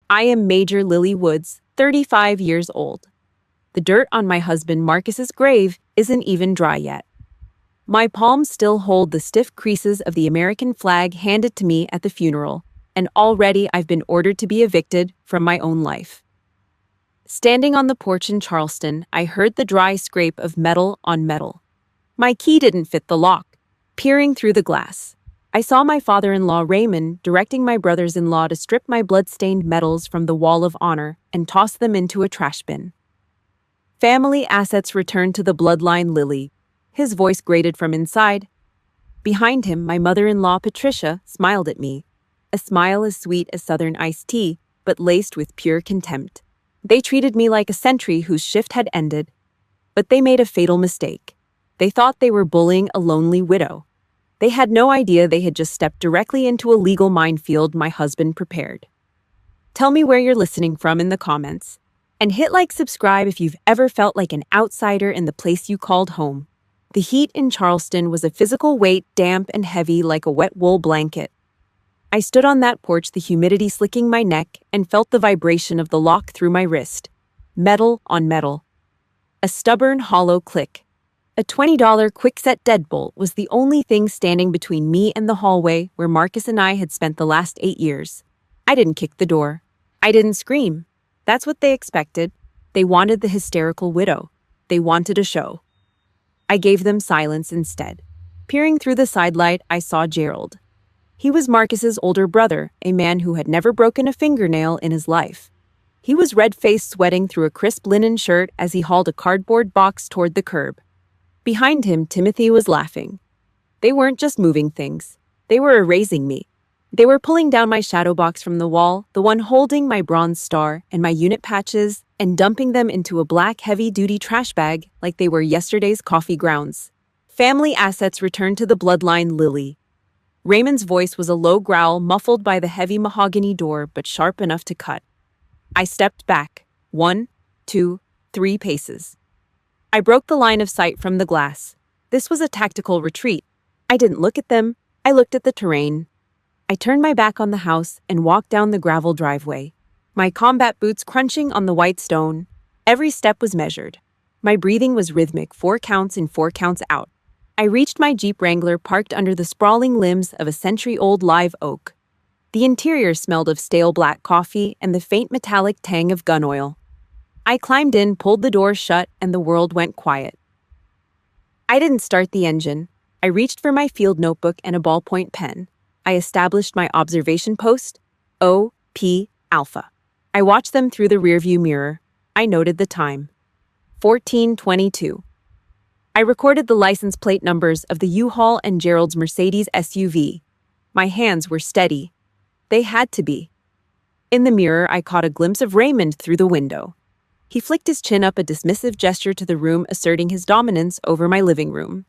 I am Major Lillie Woods, 35 years old. The dirt on my husband Marcus's grave isn't even dry yet. My palms still hold the stiff creases of the American flag handed to me at the funeral, and already I've been ordered to be evicted from my own life. Standing on the porch in Charleston, I heard the dry scrape of metal on metal. My key didn't fit the lock. Peering through the glass, I saw my father-in-law Raymond directing my brothers-in-law to strip my blood-stained medals from the wall of honor and toss them into a trash bin. Family assets returned to the bloodline Lillie. His voice grated from inside. Behind him, my mother-in-law Patricia smiled at me, a smile as sweet as Southern iced tea, but laced with pure contempt. They treated me like a sentry whose shift had ended, but they made a fatal mistake. They thought they were bullying a lonely widow. They had no idea they had just stepped directly into a legal minefield my husband prepared. Tell me where you're listening from in the comments, and hit subscribe if you've ever felt like an outsider in the place you called home. The heat in Charleston was a physical weight, damp and heavy like a wet wool blanket. I stood on that porch, the humidity slicking my neck, and felt the vibration of the lock through my wrist. Metal on metal. A stubborn, hollow click. A $20 quickset deadbolt was the only thing standing between me and the hallway where Marcus and I had spent the last 8 years. I didn't kick the door. I didn't scream. That's what they expected. They wanted the hysterical widow. They wanted a show. I gave them silence instead. Peering through the sidelight, I saw Gerald. He was Marcus's older brother, a man who had never broken a fingernail in his life. He was red-faced, sweating through a crisp linen shirt as he hauled a cardboard box toward the curb. Behind him, Timothy was laughing. They weren't just moving things. They were erasing me. They were pulling down my shadow box from the wall, the one holding my bronze star and my unit patches, and dumping them into a black heavy-duty trash bag like they were yesterday's coffee grounds. Family assets returned to the bloodline Lillie. Raymond's voice was a low growl muffled by the heavy mahogany door but sharp enough to cut. I stepped back, 1, 2, 3 paces. I broke the line of sight from the glass. This was a tactical retreat. I didn't look at them. I looked at the terrain. I turned my back on the house and walked down the gravel driveway, my combat boots crunching on the white stone. Every step was measured. My breathing was rhythmic, 4 counts in, 4 counts out. I reached my Jeep Wrangler parked under the sprawling limbs of a century-old live oak. The interior smelled of stale black coffee and the faint metallic tang of gun oil. I climbed in, pulled the door shut, and the world went quiet. I didn't start the engine. I reached for my field notebook and a ballpoint pen. I established my observation post, O.P. Alpha. I watched them through the rearview mirror. I noted the time. 14:22. I recorded the license plate numbers of the U-Haul and Gerald's Mercedes SUV. My hands were steady. They had to be. In the mirror, I caught a glimpse of Raymond through the window. He flicked his chin up, a dismissive gesture to the room, asserting his dominance over my living room.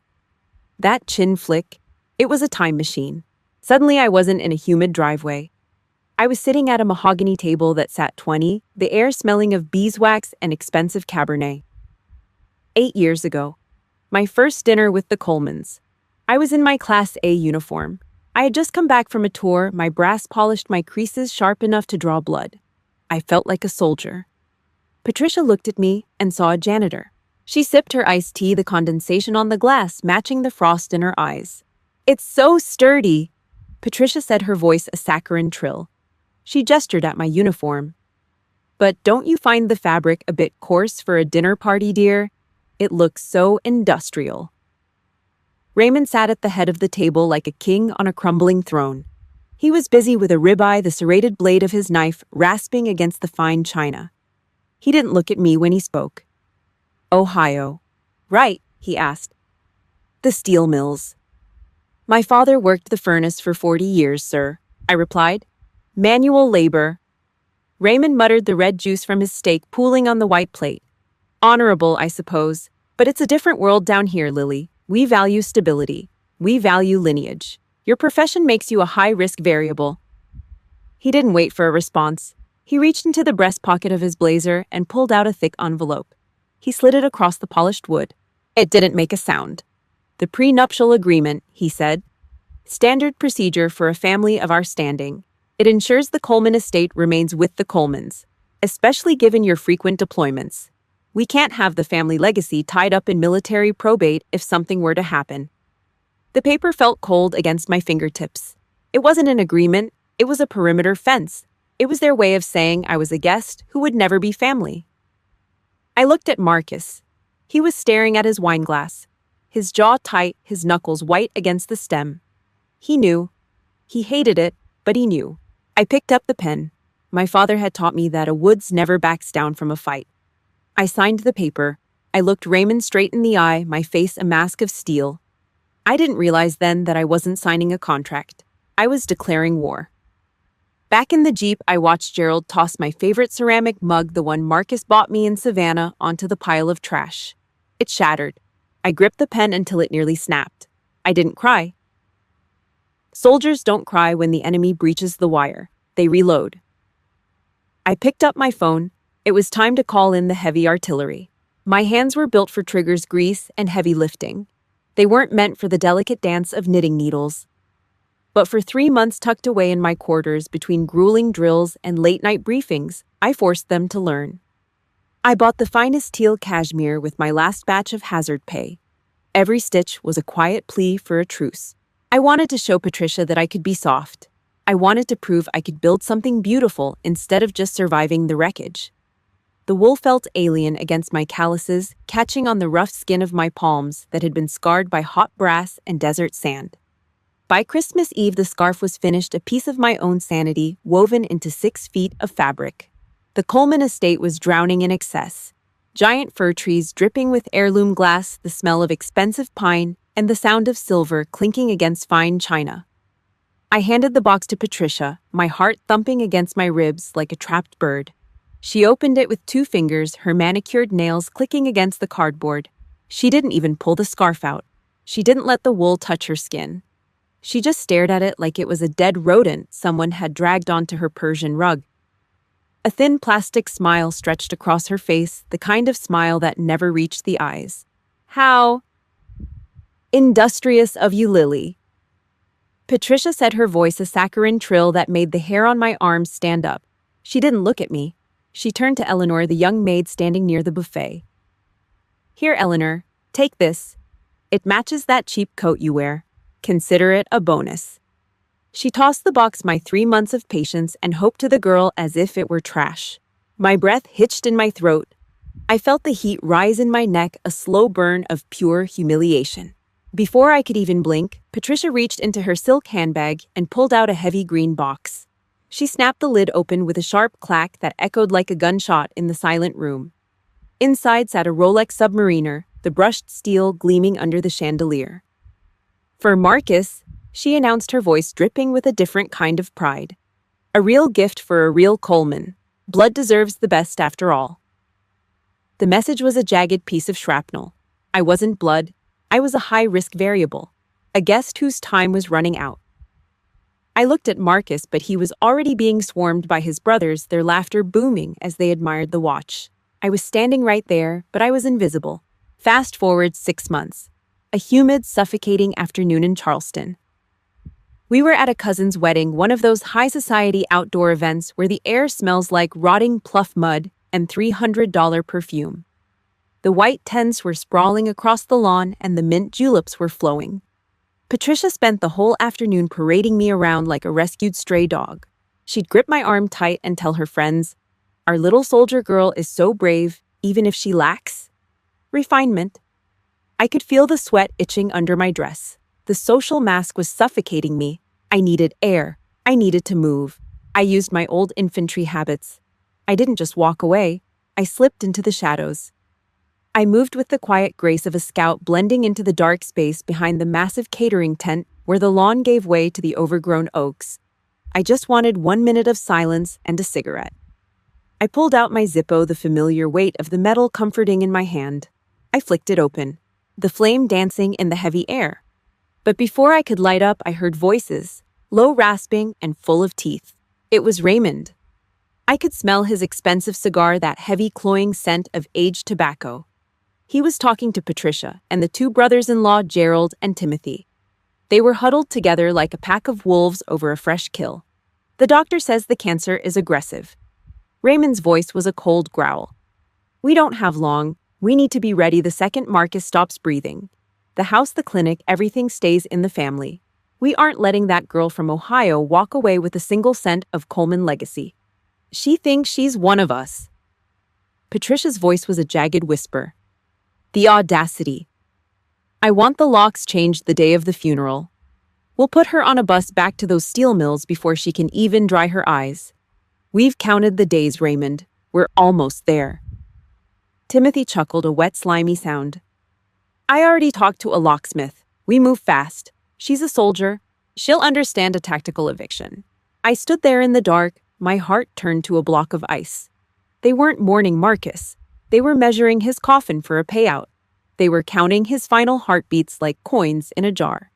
That chin flick, it was a time machine. Suddenly, I wasn't in a humid driveway. I was sitting at a mahogany table that sat 20, the air smelling of beeswax and expensive Cabernet. 8 years ago, my first dinner with the Colemans. I was in my Class A uniform. I had just come back from a tour, my brass polished, my creases sharp enough to draw blood. I felt like a soldier. Patricia looked at me and saw a janitor. She sipped her iced tea, the condensation on the glass matching the frost in her eyes. "It's so sturdy," Patricia said, her voice a saccharine trill. She gestured at my uniform. "But don't you find the fabric a bit coarse for a dinner party, dear? It looks so industrial." Raymond sat at the head of the table like a king on a crumbling throne. He was busy with a ribeye, the serrated blade of his knife rasping against the fine china. He didn't look at me when he spoke. "Ohio." "Right," he asked. "The steel mills." "My father worked the furnace for 40 years, sir," I replied. "Manual labor." Raymond muttered, the red juice from his steak pooling on the white plate. "Honorable, I suppose, but it's a different world down here, Lillie. We value stability. We value lineage. Your profession makes you a high-risk variable." He didn't wait for a response. He reached into the breast pocket of his blazer and pulled out a thick envelope. He slid it across the polished wood. It didn't make a sound. "The prenuptial agreement," he said. "Standard procedure for a family of our standing. It ensures the Coleman estate remains with the Colemans, especially given your frequent deployments. We can't have the family legacy tied up in military probate if something were to happen. The paper felt cold against my fingertips. It wasn't an agreement, it was a perimeter fence. It was their way of saying I was a guest who would never be family. I looked at Marcus. He was staring at his wine glass, his jaw tight, his knuckles white against the stem. He knew. He hated it, but he knew. I picked up the pen. My father had taught me that a Woods never backs down from a fight. I signed the paper. I looked Raymond straight in the eye, my face a mask of steel. I didn't realize then that I wasn't signing a contract. I was declaring war. Back in the Jeep, I watched Gerald toss my favorite ceramic mug, the one Marcus bought me in Savannah, onto the pile of trash. It shattered. I gripped the pen until it nearly snapped. I didn't cry. Soldiers don't cry when the enemy breaches the wire. They reload. I picked up my phone. It was time to call in the heavy artillery. My hands were built for triggers, grease, and heavy lifting. They weren't meant for the delicate dance of knitting needles. But for 3 months tucked away in my quarters between grueling drills and late-night briefings, I forced them to learn. I bought the finest teal cashmere with my last batch of hazard pay. Every stitch was a quiet plea for a truce. I wanted to show Patricia that I could be soft. I wanted to prove I could build something beautiful instead of just surviving the wreckage. The wool felt alien against my calluses, catching on the rough skin of my palms that had been scarred by hot brass and desert sand. By Christmas Eve, the scarf was finished, a piece of my own sanity woven into 6 feet of fabric. The Coleman estate was drowning in excess. Giant fir trees dripping with heirloom glass, the smell of expensive pine, and the sound of silver clinking against fine china. I handed the box to Patricia, my heart thumping against my ribs like a trapped bird. She opened it with 2 fingers, her manicured nails clicking against the cardboard. She didn't even pull the scarf out. She didn't let the wool touch her skin. She just stared at it like it was a dead rodent someone had dragged onto her Persian rug. A thin plastic smile stretched across her face, the kind of smile that never reached the eyes. "How industrious of you, Lillie." Patricia said, her voice a saccharine trill that made the hair on my arms stand up. She didn't look at me. She turned to Eleanor, the young maid standing near the buffet. "Here, Eleanor, take this. It matches that cheap coat you wear. Consider it a bonus." She tossed the box my 3 months of patience and hope to the girl as if it were trash. My breath hitched in my throat. I felt the heat rise in my neck, a slow burn of pure humiliation. Before I could even blink, Patricia reached into her silk handbag and pulled out a heavy green box. She snapped the lid open with a sharp clack that echoed like a gunshot in the silent room. Inside sat a Rolex Submariner, the brushed steel gleaming under the chandelier. "For Marcus," she announced, her voice dripping with a different kind of pride. "A real gift for a real Coleman. Blood deserves the best after all." The message was a jagged piece of shrapnel. I wasn't blood. I was a high-risk variable, a guest whose time was running out. I looked at Marcus, but he was already being swarmed by his brothers, their laughter booming as they admired the watch. I was standing right there, but I was invisible. Fast forward 6 months. A humid, suffocating afternoon in Charleston. We were at a cousin's wedding, one of those high-society outdoor events where the air smells like rotting pluff mud and $300 perfume. The white tents were sprawling across the lawn and the mint juleps were flowing. Patricia spent the whole afternoon parading me around like a rescued stray dog. She'd grip my arm tight and tell her friends, "Our little soldier girl is so brave, even if she lacks refinement." I could feel the sweat itching under my dress. The social mask was suffocating me. I needed air. I needed to move. I used my old infantry habits. I didn't just walk away. I slipped into the shadows. I moved with the quiet grace of a scout, blending into the dark space behind the massive catering tent where the lawn gave way to the overgrown oaks. I just wanted 1 minute of silence and a cigarette. I pulled out my Zippo, the familiar weight of the metal comforting in my hand. I flicked it open, the flame dancing in the heavy air. But before I could light up, I heard voices, low, rasping, and full of teeth. It was Raymond. I could smell his expensive cigar, that heavy, cloying scent of aged tobacco. He was talking to Patricia and the 2 brothers-in-law, Gerald and Timothy. They were huddled together like a pack of wolves over a fresh kill. The doctor says the cancer is aggressive. Raymond's voice was a cold growl. We don't have long. We need to be ready the second Marcus stops breathing. The house, the clinic, everything stays in the family. We aren't letting that girl from Ohio walk away with a single cent of Coleman legacy. She thinks she's one of us. Patricia's voice was a jagged whisper. The audacity. I want the locks changed the day of the funeral. We'll put her on a bus back to those steel mills before she can even dry her eyes. We've counted the days, Raymond. We're almost there. Timothy chuckled, a wet, slimy sound. I already talked to a locksmith. We move fast. She's a soldier. She'll understand a tactical eviction. I stood there in the dark, my heart turned to a block of ice. They weren't mourning Marcus. They were measuring his coffin for a payout. They were counting his final heartbeats like coins in a jar.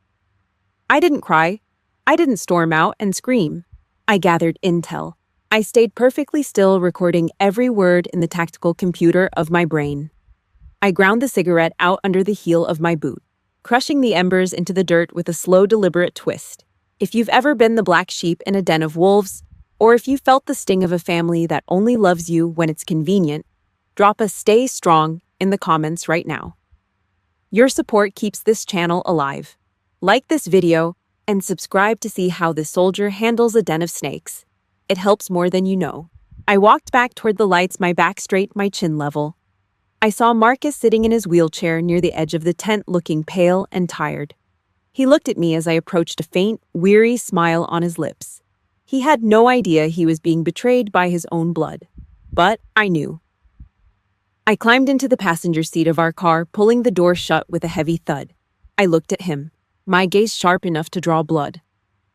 I didn't cry. I didn't storm out and scream. I gathered intel. I stayed perfectly still, recording every word in the tactical computer of my brain. I ground the cigarette out under the heel of my boot, crushing the embers into the dirt with a slow, deliberate twist. If you've ever been the black sheep in a den of wolves, or if you felt the sting of a family that only loves you when it's convenient, drop a "Stay Strong" in the comments right now. Your support keeps this channel alive. Like this video and subscribe to see how this soldier handles a den of snakes. It helps more than you know. I walked back toward the lights, my back straight, my chin level. I saw Marcus sitting in his wheelchair near the edge of the tent, looking pale and tired. He looked at me as I approached, a faint, weary smile on his lips. He had no idea he was being betrayed by his own blood. But I knew. I climbed into the passenger seat of our car, pulling the door shut with a heavy thud. I looked at him, my gaze sharp enough to draw blood.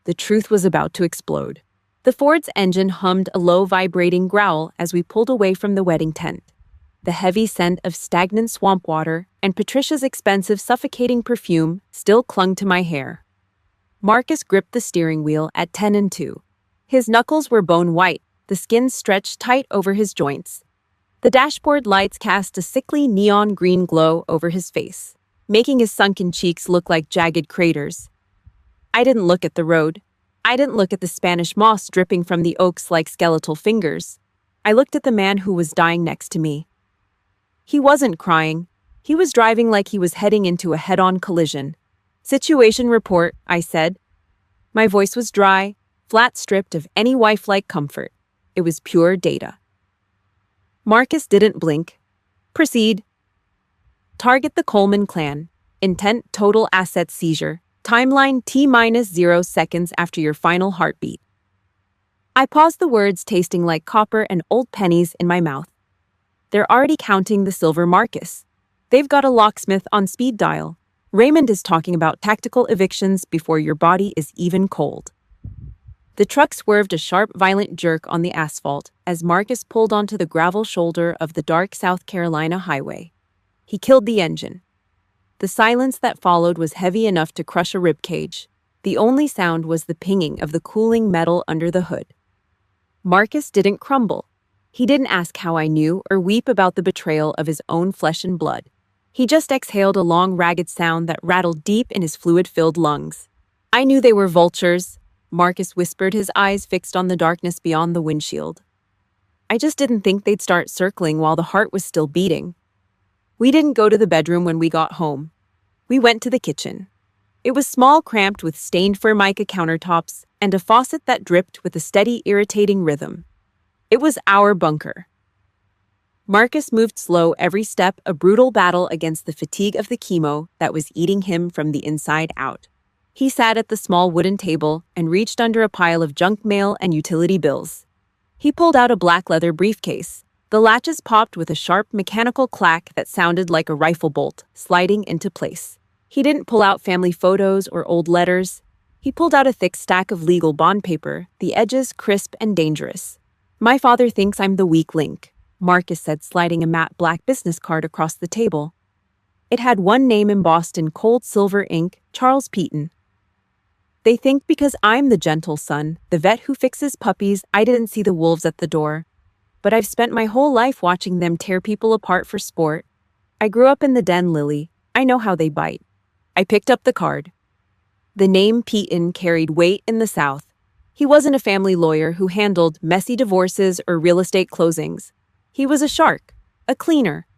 The truth was about to explode. The Ford's engine hummed a low, vibrating growl as we pulled away from the wedding tent. The heavy scent of stagnant swamp water and Patricia's expensive, suffocating perfume still clung to my hair. Marcus gripped the steering wheel at 10 and 2. His knuckles were bone white, the skin stretched tight over his joints. The dashboard lights cast a sickly neon green glow over his face, making his sunken cheeks look like jagged craters. I didn't look at the road. I didn't look at the Spanish moss dripping from the oaks like skeletal fingers. I looked at the man who was dying next to me. He wasn't crying. He was driving like he was heading into a head-on collision. Situation report, I said. My voice was dry, flat, stripped of any wife-like comfort. It was pure data. Marcus didn't blink. Proceed. Target the Coleman clan. Intent total asset seizure. Timeline T-0 seconds after your final heartbeat. I paused, the words tasting like copper and old pennies in my mouth. They're already counting the silver Marcus. They've got a locksmith on speed dial. Raymond is talking about tactical evictions before your body is even cold. The truck swerved, a sharp, violent jerk on the asphalt as Marcus pulled onto the gravel shoulder of the dark South Carolina highway. He killed the engine. The silence that followed was heavy enough to crush a ribcage. The only sound was the pinging of the cooling metal under the hood. Marcus didn't crumble. He didn't ask how I knew or weep about the betrayal of his own flesh and blood. He just exhaled a long, ragged sound that rattled deep in his fluid-filled lungs. I knew they were vultures, Marcus whispered, his eyes fixed on the darkness beyond the windshield. I just didn't think they'd start circling while the heart was still beating. We didn't go to the bedroom when we got home. We went to the kitchen. It was small, cramped, with stained Formica countertops and a faucet that dripped with a steady, irritating rhythm. It was our bunker. Marcus moved slow every step, a brutal battle against the fatigue of the chemo that was eating him from the inside out. He sat at the small wooden table and reached under a pile of junk mail and utility bills. He pulled out a black leather briefcase. The latches popped with a sharp mechanical clack that sounded like a rifle bolt sliding into place. He didn't pull out family photos or old letters. He pulled out a thick stack of legal bond paper, the edges crisp and dangerous. My father thinks I'm the weak link, Marcus said, sliding a matte black business card across the table. It had one name embossed in cold silver ink, Charles Peaton. They think because I'm the gentle son, the vet who fixes puppies, I didn't see the wolves at the door. But I've spent my whole life watching them tear people apart for sport. I grew up in the den, Lillie. I know how they bite. I picked up the card. The name Peaton carried weight in the South. He wasn't a family lawyer who handled messy divorces or real estate closings. He was a shark, a cleaner,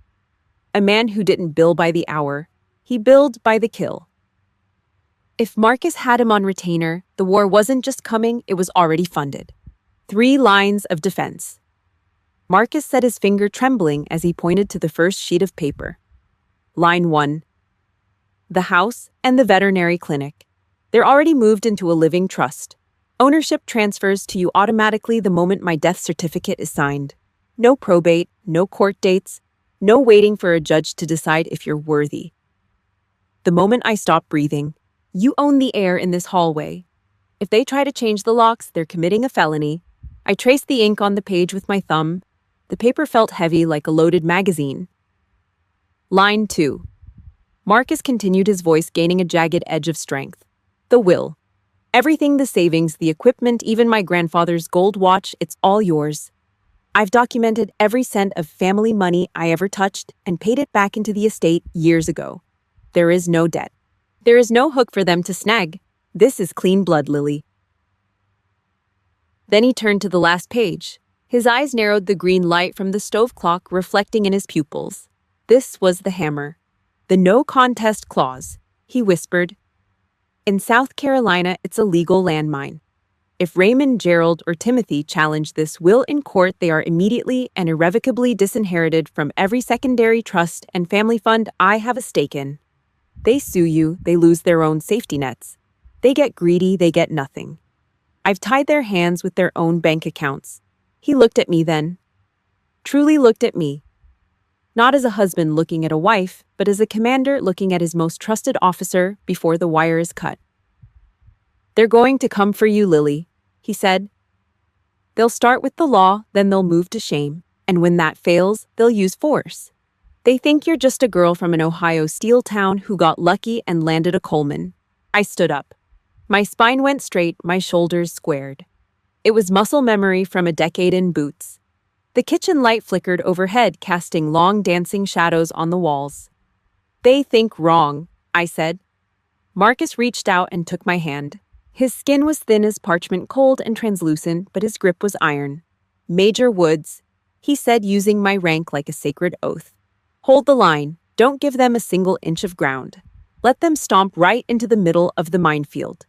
a man who didn't bill by the hour. He billed by the kill. If Marcus had him on retainer, the war wasn't just coming, it was already funded. 3 lines of defense. Marcus set his finger trembling as he pointed to the first sheet of paper. Line 1. The house and the veterinary clinic. They're already moved into a living trust. Ownership transfers to you automatically the moment my death certificate is signed. No probate, no court dates, no waiting for a judge to decide if you're worthy. The moment I stop breathing, you own the air in this hallway. If they try to change the locks, they're committing a felony. I traced the ink on the page with my thumb. The paper felt heavy like a loaded magazine. Line 2. Marcus continued, his voice gaining a jagged edge of strength. The will. Everything, the savings, the equipment, even my grandfather's gold watch, it's all yours. I've documented every cent of family money I ever touched and paid it back into the estate years ago. There is no debt. There is no hook for them to snag. This is clean blood, Lillie. Then he turned to the last page. His eyes narrowed, the green light from the stove clock reflecting in his pupils. This was the hammer. The no contest clause. He whispered. In South Carolina, it's a legal landmine. If Raymond, Gerald, or Timothy challenge this will in court, they are immediately and irrevocably disinherited from every secondary trust and family fund I have a stake in. They sue you, they lose their own safety nets. They get greedy, they get nothing. I've tied their hands with their own bank accounts. He looked at me then. Truly looked at me. Not as a husband looking at a wife, but as a commander looking at his most trusted officer before the wire is cut. They're going to come for you, Lillie, he said. They'll start with the law, then they'll move to shame, and when that fails, they'll use force. They think you're just a girl from an Ohio steel town who got lucky and landed a Coleman. I stood up. My spine went straight, my shoulders squared. It was muscle memory from a decade in boots. The kitchen light flickered overhead, casting long dancing shadows on the walls. They think wrong, I said. Marcus reached out and took my hand. His skin was thin as parchment, cold and translucent, but his grip was iron. Major Woods, he said, using my rank like a sacred oath. Hold the line. Don't give them a single inch of ground. Let them stomp right into the middle of the minefield.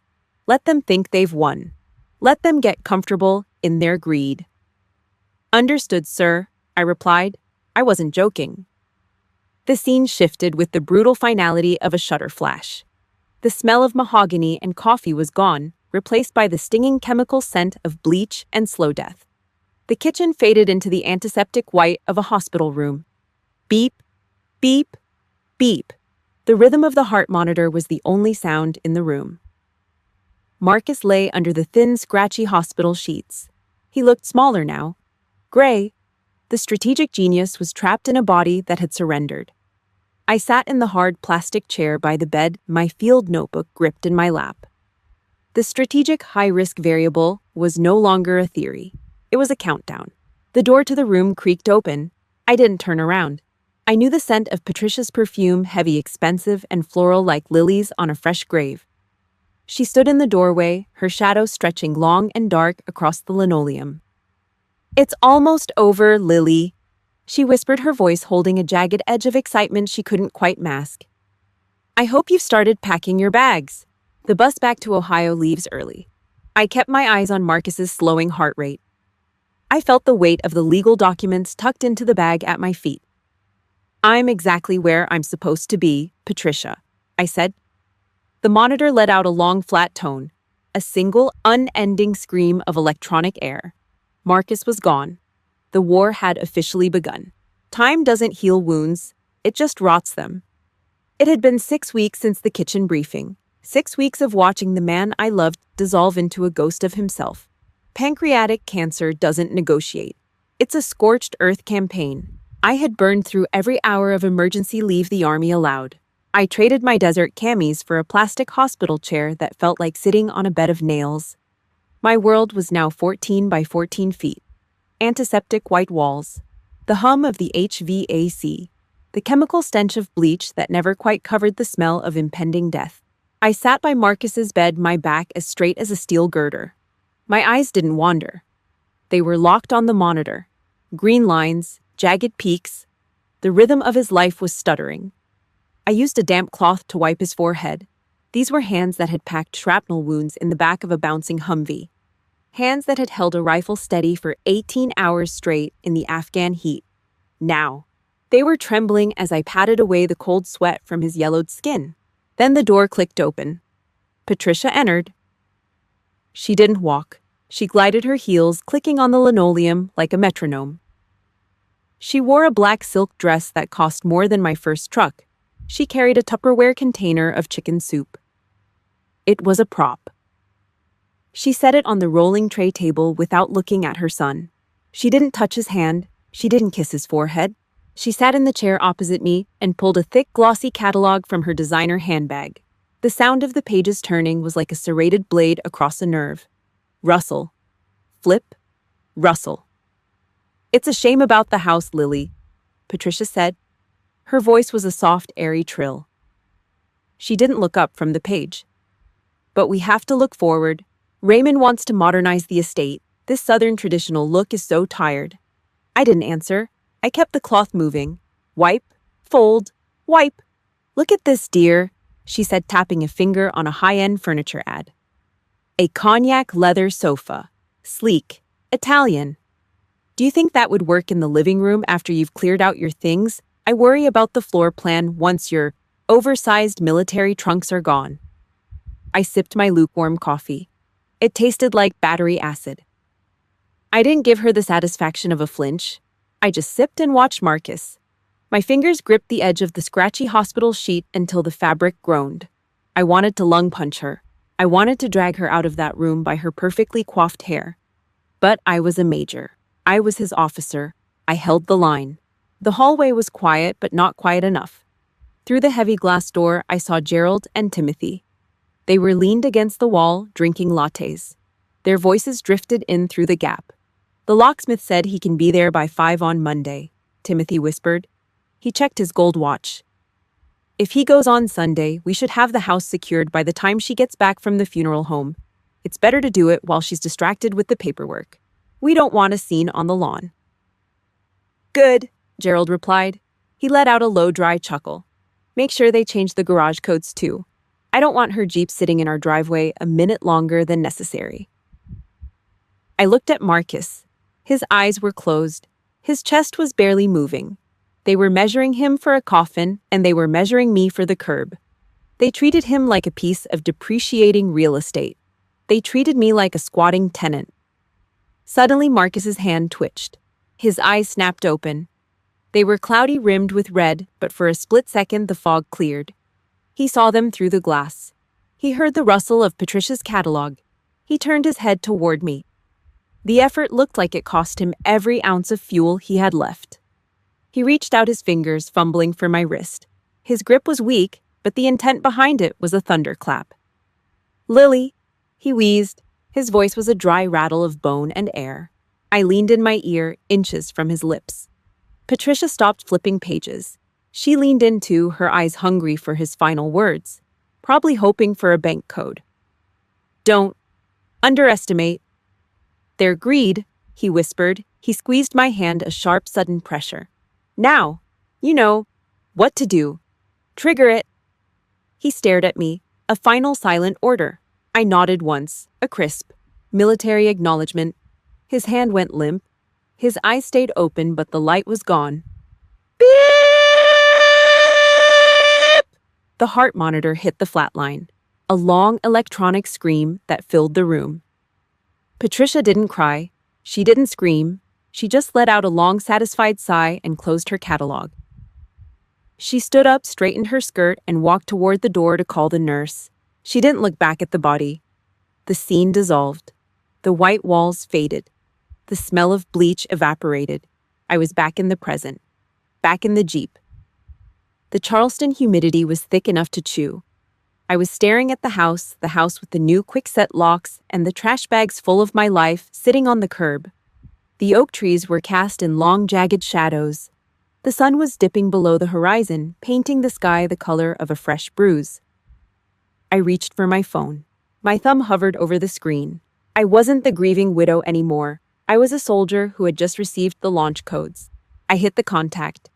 Let them think they've won. Let them get comfortable in their greed. Understood, sir, I replied. I wasn't joking. The scene shifted with the brutal finality of a shutter flash. The smell of mahogany and coffee was gone, replaced by the stinging chemical scent of bleach and slow death. The kitchen faded into the antiseptic white of a hospital room. Beep, beep, beep. The rhythm of the heart monitor was the only sound in the room. Marcus lay under the thin, scratchy hospital sheets. He looked smaller now. Gray. The strategic genius was trapped in a body that had surrendered. I sat in the hard plastic chair by the bed, my field notebook gripped in my lap. The strategic high-risk variable was no longer a theory. It was a countdown. The door to the room creaked open. I didn't turn around. I knew the scent of Patricia's perfume, heavy, expensive, and floral like lilies on a fresh grave. She stood in the doorway, her shadow stretching long and dark across the linoleum. It's almost over, Lillie, she whispered, her voice holding a jagged edge of excitement she couldn't quite mask. I hope you've started packing your bags. The bus back to Ohio leaves early. I kept my eyes on Marcus's slowing heart rate. I felt the weight of the legal documents tucked into the bag at my feet. I'm exactly where I'm supposed to be, Patricia, I said. The monitor let out a long, flat tone, a single, unending scream of electronic air. Marcus was gone. The war had officially begun. Time doesn't heal wounds, it just rots them. It had been 6 weeks since the kitchen briefing, 6 weeks of watching the man I loved dissolve into a ghost of himself. Pancreatic cancer doesn't negotiate. It's a scorched earth campaign. I had burned through every hour of emergency leave the Army allowed. I traded my desert camis for a plastic hospital chair that felt like sitting on a bed of nails. My world was now 14 by 14 feet. Antiseptic white walls. The hum of the HVAC. The chemical stench of bleach that never quite covered the smell of impending death. I sat by Marcus's bed, my back as straight as a steel girder. My eyes didn't wander. They were locked on the monitor. Green lines, jagged peaks. The rhythm of his life was stuttering. I used a damp cloth to wipe his forehead. These were hands that had packed shrapnel wounds in the back of a bouncing Humvee. Hands that had held a rifle steady for 18 hours straight in the Afghan heat. Now, they were trembling as I patted away the cold sweat from his yellowed skin. Then the door clicked open. Patricia entered. She didn't walk. She glided her heels, clicking on the linoleum like a metronome. She wore a black silk dress that cost more than my first truck. She carried a Tupperware container of chicken soup. It was a prop. She set it on the rolling tray table without looking at her son. She didn't touch his hand. She didn't kiss his forehead. She sat in the chair opposite me and pulled a thick, glossy catalog from her designer handbag. The sound of the pages turning was like a serrated blade across a nerve. Rustle. Flip. Rustle. "It's a shame about the house, Lillie," Patricia said. Her voice was a soft, airy trill. She didn't look up from the page. "But we have to look forward. Raymond wants to modernize the estate. This southern traditional look is so tired." I didn't answer. I kept the cloth moving. Wipe. Fold. Wipe. "Look at this, dear," she said, tapping a finger on a high-end furniture ad. "A cognac leather sofa. Sleek. Italian. Do you think that would work in the living room after you've cleared out your things? I worry about the floor plan once your oversized military trunks are gone." I sipped my lukewarm coffee. It tasted like battery acid. I didn't give her the satisfaction of a flinch. I just sipped and watched Marcus. My fingers gripped the edge of the scratchy hospital sheet until the fabric groaned. I wanted to lung punch her. I wanted to drag her out of that room by her perfectly coiffed hair. But I was a major. I was his officer. I held the line. The hallway was quiet, but not quiet enough. Through the heavy glass door, I saw Gerald and Timothy. They were leaned against the wall, drinking lattes. Their voices drifted in through the gap. "The locksmith said he can be there by 5 on Monday," Timothy whispered. He checked his gold watch. "If he goes on Sunday, we should have the house secured by the time she gets back from the funeral home. It's better to do it while she's distracted with the paperwork. We don't want a scene on the lawn." "Good," Gerald replied. He let out a low, dry chuckle. "Make sure they change the garage codes too. I don't want her Jeep sitting in our driveway a minute longer than necessary." I looked at Marcus. His eyes were closed. His chest was barely moving. They were measuring him for a coffin, and they were measuring me for the curb. They treated him like a piece of depreciating real estate. They treated me like a squatting tenant. Suddenly, Marcus's hand twitched. His eyes snapped open. They were cloudy rimmed with red, but for a split second the fog cleared. He saw them through the glass. He heard the rustle of Patricia's catalog. He turned his head toward me. The effort looked like it cost him every ounce of fuel he had left. He reached out his fingers, fumbling for my wrist. His grip was weak, but the intent behind it was a thunderclap. "Lillie," he wheezed. His voice was a dry rattle of bone and air. I leaned in my ear, inches from his lips. Patricia stopped flipping pages. She leaned in too, her eyes hungry for his final words, probably hoping for a bank code. "Don't underestimate their greed," he whispered. He squeezed my hand, a sharp, sudden pressure. "Now, you know what to do. Trigger it." He stared at me, a final silent order. I nodded once, a crisp, military acknowledgement. His hand went limp. His eyes stayed open, but the light was gone. Beep! The heart monitor hit the flatline, a long electronic scream that filled the room. Patricia didn't cry. She didn't scream. She just let out a long, satisfied sigh and closed her catalog. She stood up, straightened her skirt, and walked toward the door to call the nurse. She didn't look back at the body. The scene dissolved. The white walls faded. The smell of bleach evaporated. I was back in the present. Back in the Jeep. The Charleston humidity was thick enough to chew. I was staring at the house with the new quick-set locks and the trash bags full of my life sitting on the curb. The oak trees were cast in long, jagged shadows. The sun was dipping below the horizon, painting the sky the color of a fresh bruise. I reached for my phone. My thumb hovered over the screen. I wasn't the grieving widow anymore. I was a soldier who had just received the launch codes. I hit the contact.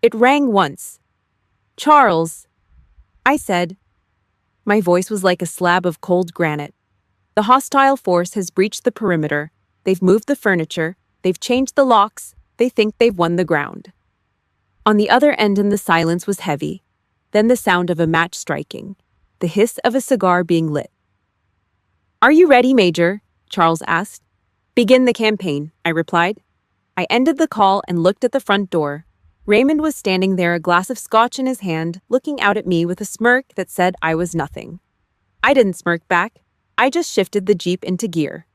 It rang once. "Charles," I said. My voice was like a slab of cold granite. "The hostile force has breached the perimeter. They've moved the furniture. They've changed the locks. They think they've won the ground." On the other end the silence was heavy. Then the sound of a match striking. The hiss of a cigar being lit. "Are you ready, Major?" Charles asked. "Begin the campaign," I replied. I ended the call and looked at the front door. Raymond was standing there, a glass of scotch in his hand, looking out at me with a smirk that said I was nothing. I didn't smirk back. I just shifted the Jeep into gear.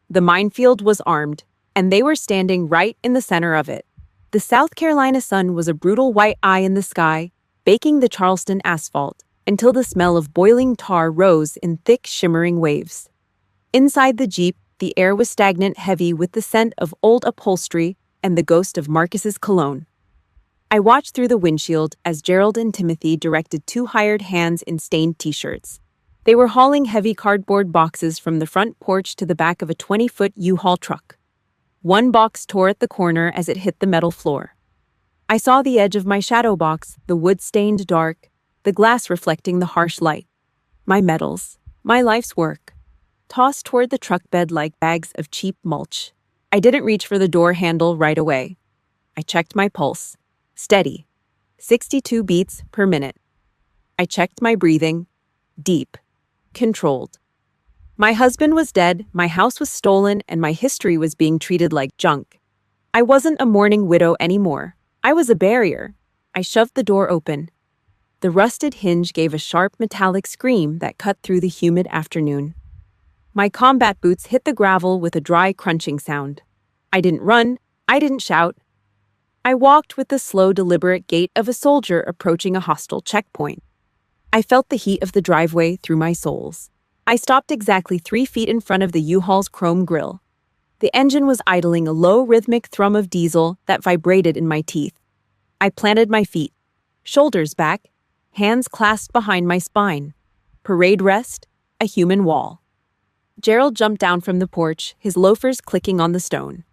The minefield was armed, and they were standing right in the center of it. The South Carolina sun was a brutal white eye in the sky, baking the Charleston asphalt, until the smell of boiling tar rose in thick, shimmering waves. Inside the Jeep, the air was stagnant, heavy with the scent of old upholstery and the ghost of Marcus's cologne. I watched through the windshield as Gerald and Timothy directed two hired hands in stained t-shirts. They were hauling heavy cardboard boxes from the front porch to the back of a 20-foot U-Haul truck. One box tore at the corner as it hit the metal floor. I saw the edge of my shadow box, the wood stained dark, the glass reflecting the harsh light. My medals, my life's work, tossed toward the truck bed like bags of cheap mulch. I didn't reach for the door handle right away. I checked my pulse. Steady. 62 beats per minute. I checked my breathing. Deep. Controlled. My husband was dead, my house was stolen, and my history was being treated like junk. I wasn't a mourning widow anymore. I was a barrier. I shoved the door open. The rusted hinge gave a sharp metallic scream that cut through the humid afternoon. My combat boots hit the gravel with a dry crunching sound. I didn't run. I didn't shout. I walked with the slow, deliberate gait of a soldier approaching a hostile checkpoint. I felt the heat of the driveway through my soles. I stopped exactly 3 feet in front of the U-Haul's chrome grille. The engine was idling, a low, rhythmic thrum of diesel that vibrated in my teeth. I planted my feet, shoulders back, hands clasped behind my spine. Parade rest, a human wall. Gerald jumped down from the porch, his loafers clicking on the stone.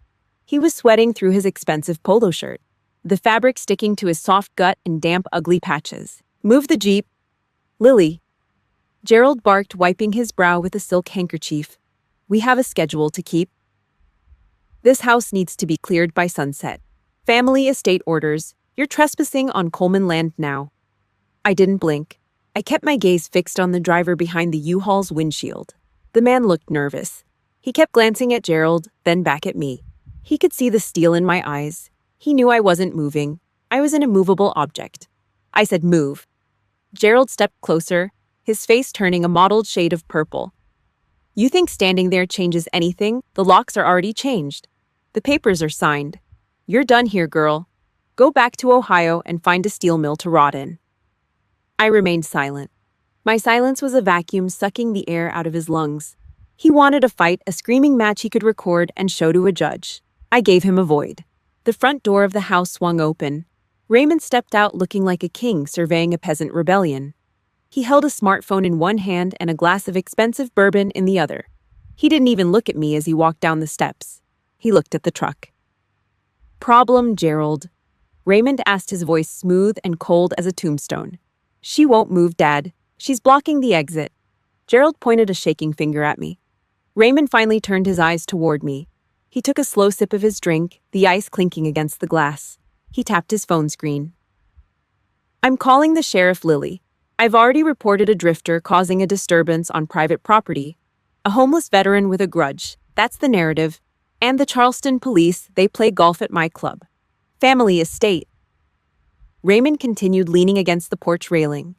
He was sweating through his expensive polo shirt, the fabric sticking to his soft gut in damp, ugly patches. "Move the Jeep." "Lillie." Gerald barked, wiping his brow with a silk handkerchief. "We have a schedule to keep. This house needs to be cleared by sunset. Family estate orders. You're trespassing on Coleman land now." I didn't blink. I kept my gaze fixed on the driver behind the U-Haul's windshield. The man looked nervous. He kept glancing at Gerald, then back at me. He could see the steel in my eyes. He knew I wasn't moving. I was an immovable object. I said, "Move." Gerald stepped closer, his face turning a mottled shade of purple. "You think standing there changes anything? The locks are already changed. The papers are signed. You're done here, girl. Go back to Ohio and find a steel mill to rot in." I remained silent. My silence was a vacuum sucking the air out of his lungs. He wanted a fight, a screaming match he could record and show to a judge. I gave him a void. The front door of the house swung open. Raymond stepped out looking like a king surveying a peasant rebellion. He held a smartphone in one hand and a glass of expensive bourbon in the other. He didn't even look at me as he walked down the steps. He looked at the truck. "Problem, Gerald?" Raymond asked, his voice smooth and cold as a tombstone. "She won't move, Dad. She's blocking the exit." Gerald pointed a shaking finger at me. Raymond finally turned his eyes toward me. He took a slow sip of his drink, the ice clinking against the glass. He tapped his phone screen. "I'm calling the sheriff, Lillie. I've already reported a drifter causing a disturbance on private property. A homeless veteran with a grudge. That's the narrative. And the Charleston police, they play golf at my club. Family estate." Raymond continued, leaning against the porch railing.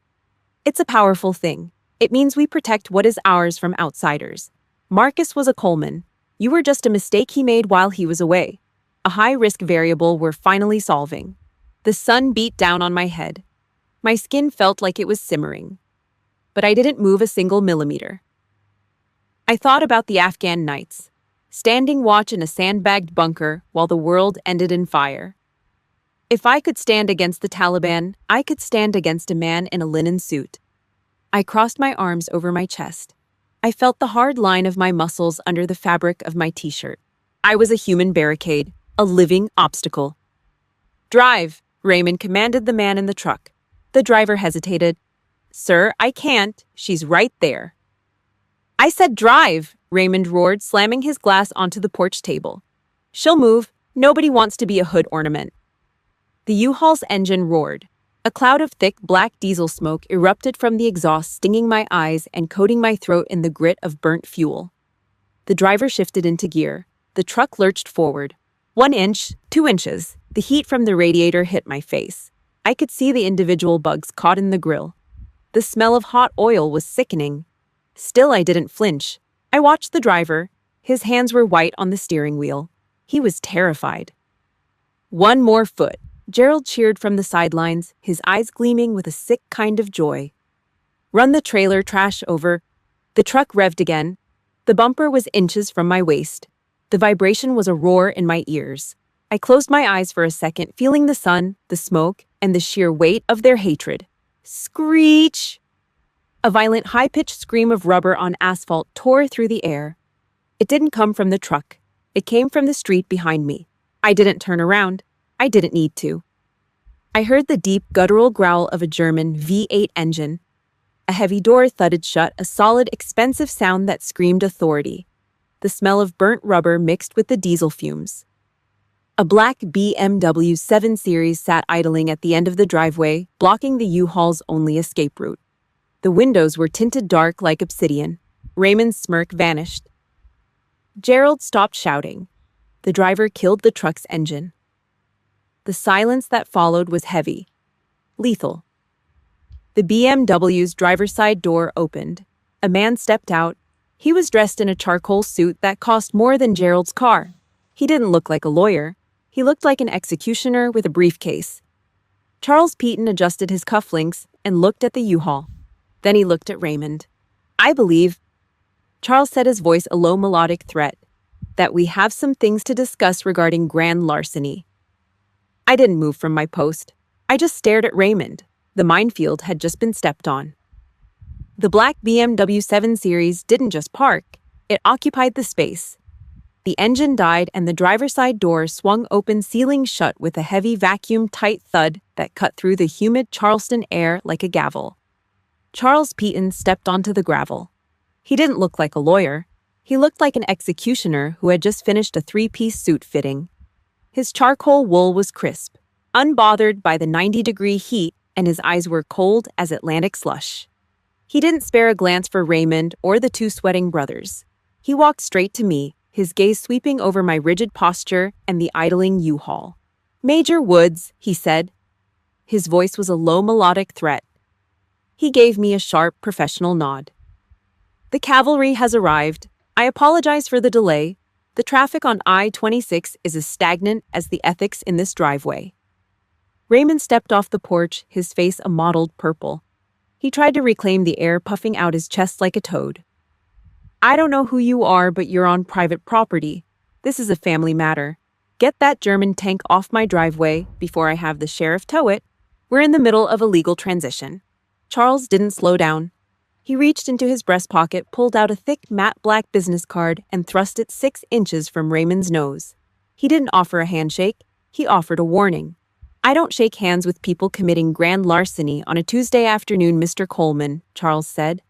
"It's a powerful thing. It means we protect what is ours from outsiders. Marcus was a Coleman. You were just a mistake he made while he was away. A high-risk variable we're finally solving." The sun beat down on my head. My skin felt like it was simmering. But I didn't move a single millimeter. I thought about the Afghan nights, standing watch in a sandbagged bunker while the world ended in fire. If I could stand against the Taliban, I could stand against a man in a linen suit. I crossed my arms over my chest. I felt the hard line of my muscles under the fabric of my t-shirt. I was a human barricade, a living obstacle. "Drive," Raymond commanded the man in the truck. The driver hesitated. "Sir, I can't. She's right there." "I said drive," Raymond roared, slamming his glass onto the porch table. "She'll move. Nobody wants to be a hood ornament." The U-Haul's engine roared. A cloud of thick black diesel smoke erupted from the exhaust, stinging my eyes and coating my throat in the grit of burnt fuel. The driver shifted into gear. The truck lurched forward. 1 inch, 2 inches. The heat from the radiator hit my face. I could see the individual bugs caught in the grill. The smell of hot oil was sickening. Still, I didn't flinch. I watched the driver. His hands were white on the steering wheel. He was terrified. "One more foot," Gerald cheered from the sidelines, his eyes gleaming with a sick kind of joy. "Run the trailer trash over." The truck revved again. The bumper was inches from my waist. The vibration was a roar in my ears. I closed my eyes for a second, feeling the sun, the smoke, and the sheer weight of their hatred. Screech! A violent, high-pitched scream of rubber on asphalt tore through the air. It didn't come from the truck. It came from the street behind me. I didn't turn around. I didn't need to. I heard the deep, guttural growl of a German V8 engine. A heavy door thudded shut, a solid, expensive sound that screamed authority. The smell of burnt rubber mixed with the diesel fumes. A black BMW 7 Series sat idling at the end of the driveway, blocking the U-Haul's only escape route. The windows were tinted dark like obsidian. Raymond's smirk vanished. Gerald stopped shouting. The driver killed the truck's engine. The silence that followed was heavy, lethal. The BMW's driver's side door opened. A man stepped out. He was dressed in a charcoal suit that cost more than Gerald's car. He didn't look like a lawyer. He looked like an executioner with a briefcase. Charles Peaton adjusted his cufflinks and looked at the U-Haul. Then he looked at Raymond. "I believe," Charles said, his voice a low melodic threat, "that we have some things to discuss regarding grand larceny." I didn't move from my post. I just stared at Raymond. The minefield had just been stepped on. The black BMW 7 Series didn't just park. It occupied the space. The engine died and the driver's side door swung open, sealing shut with a heavy vacuum-tight thud that cut through the humid Charleston air like a gavel. Charles Peaton stepped onto the gravel. He didn't look like a lawyer. He looked like an executioner who had just finished a 3-piece suit fitting. His charcoal wool was crisp, unbothered by the 90-degree heat, and his eyes were cold as Atlantic slush. He didn't spare a glance for Raymond or the 2 sweating brothers. He walked straight to me, his gaze sweeping over my rigid posture and the idling U-Haul. "Major Woods," he said. His voice was a low melodic threat. He gave me a sharp, professional nod. "The cavalry has arrived. I apologize for the delay. The traffic on I-26 is as stagnant as the ethics in this driveway." Raymond stepped off the porch, his face a mottled purple. He tried to reclaim the air, puffing out his chest like a toad. "I don't know who you are, but you're on private property. This is a family matter. Get that German tank off my driveway before I have the sheriff tow it. We're in the middle of a legal transition." Charles didn't slow down. He reached into his breast pocket, pulled out a thick, matte black business card, and thrust it 6 inches from Raymond's nose. He didn't offer a handshake. He offered a warning. "I don't shake hands with people committing grand larceny on a Tuesday afternoon, Mr. Coleman," Charles said.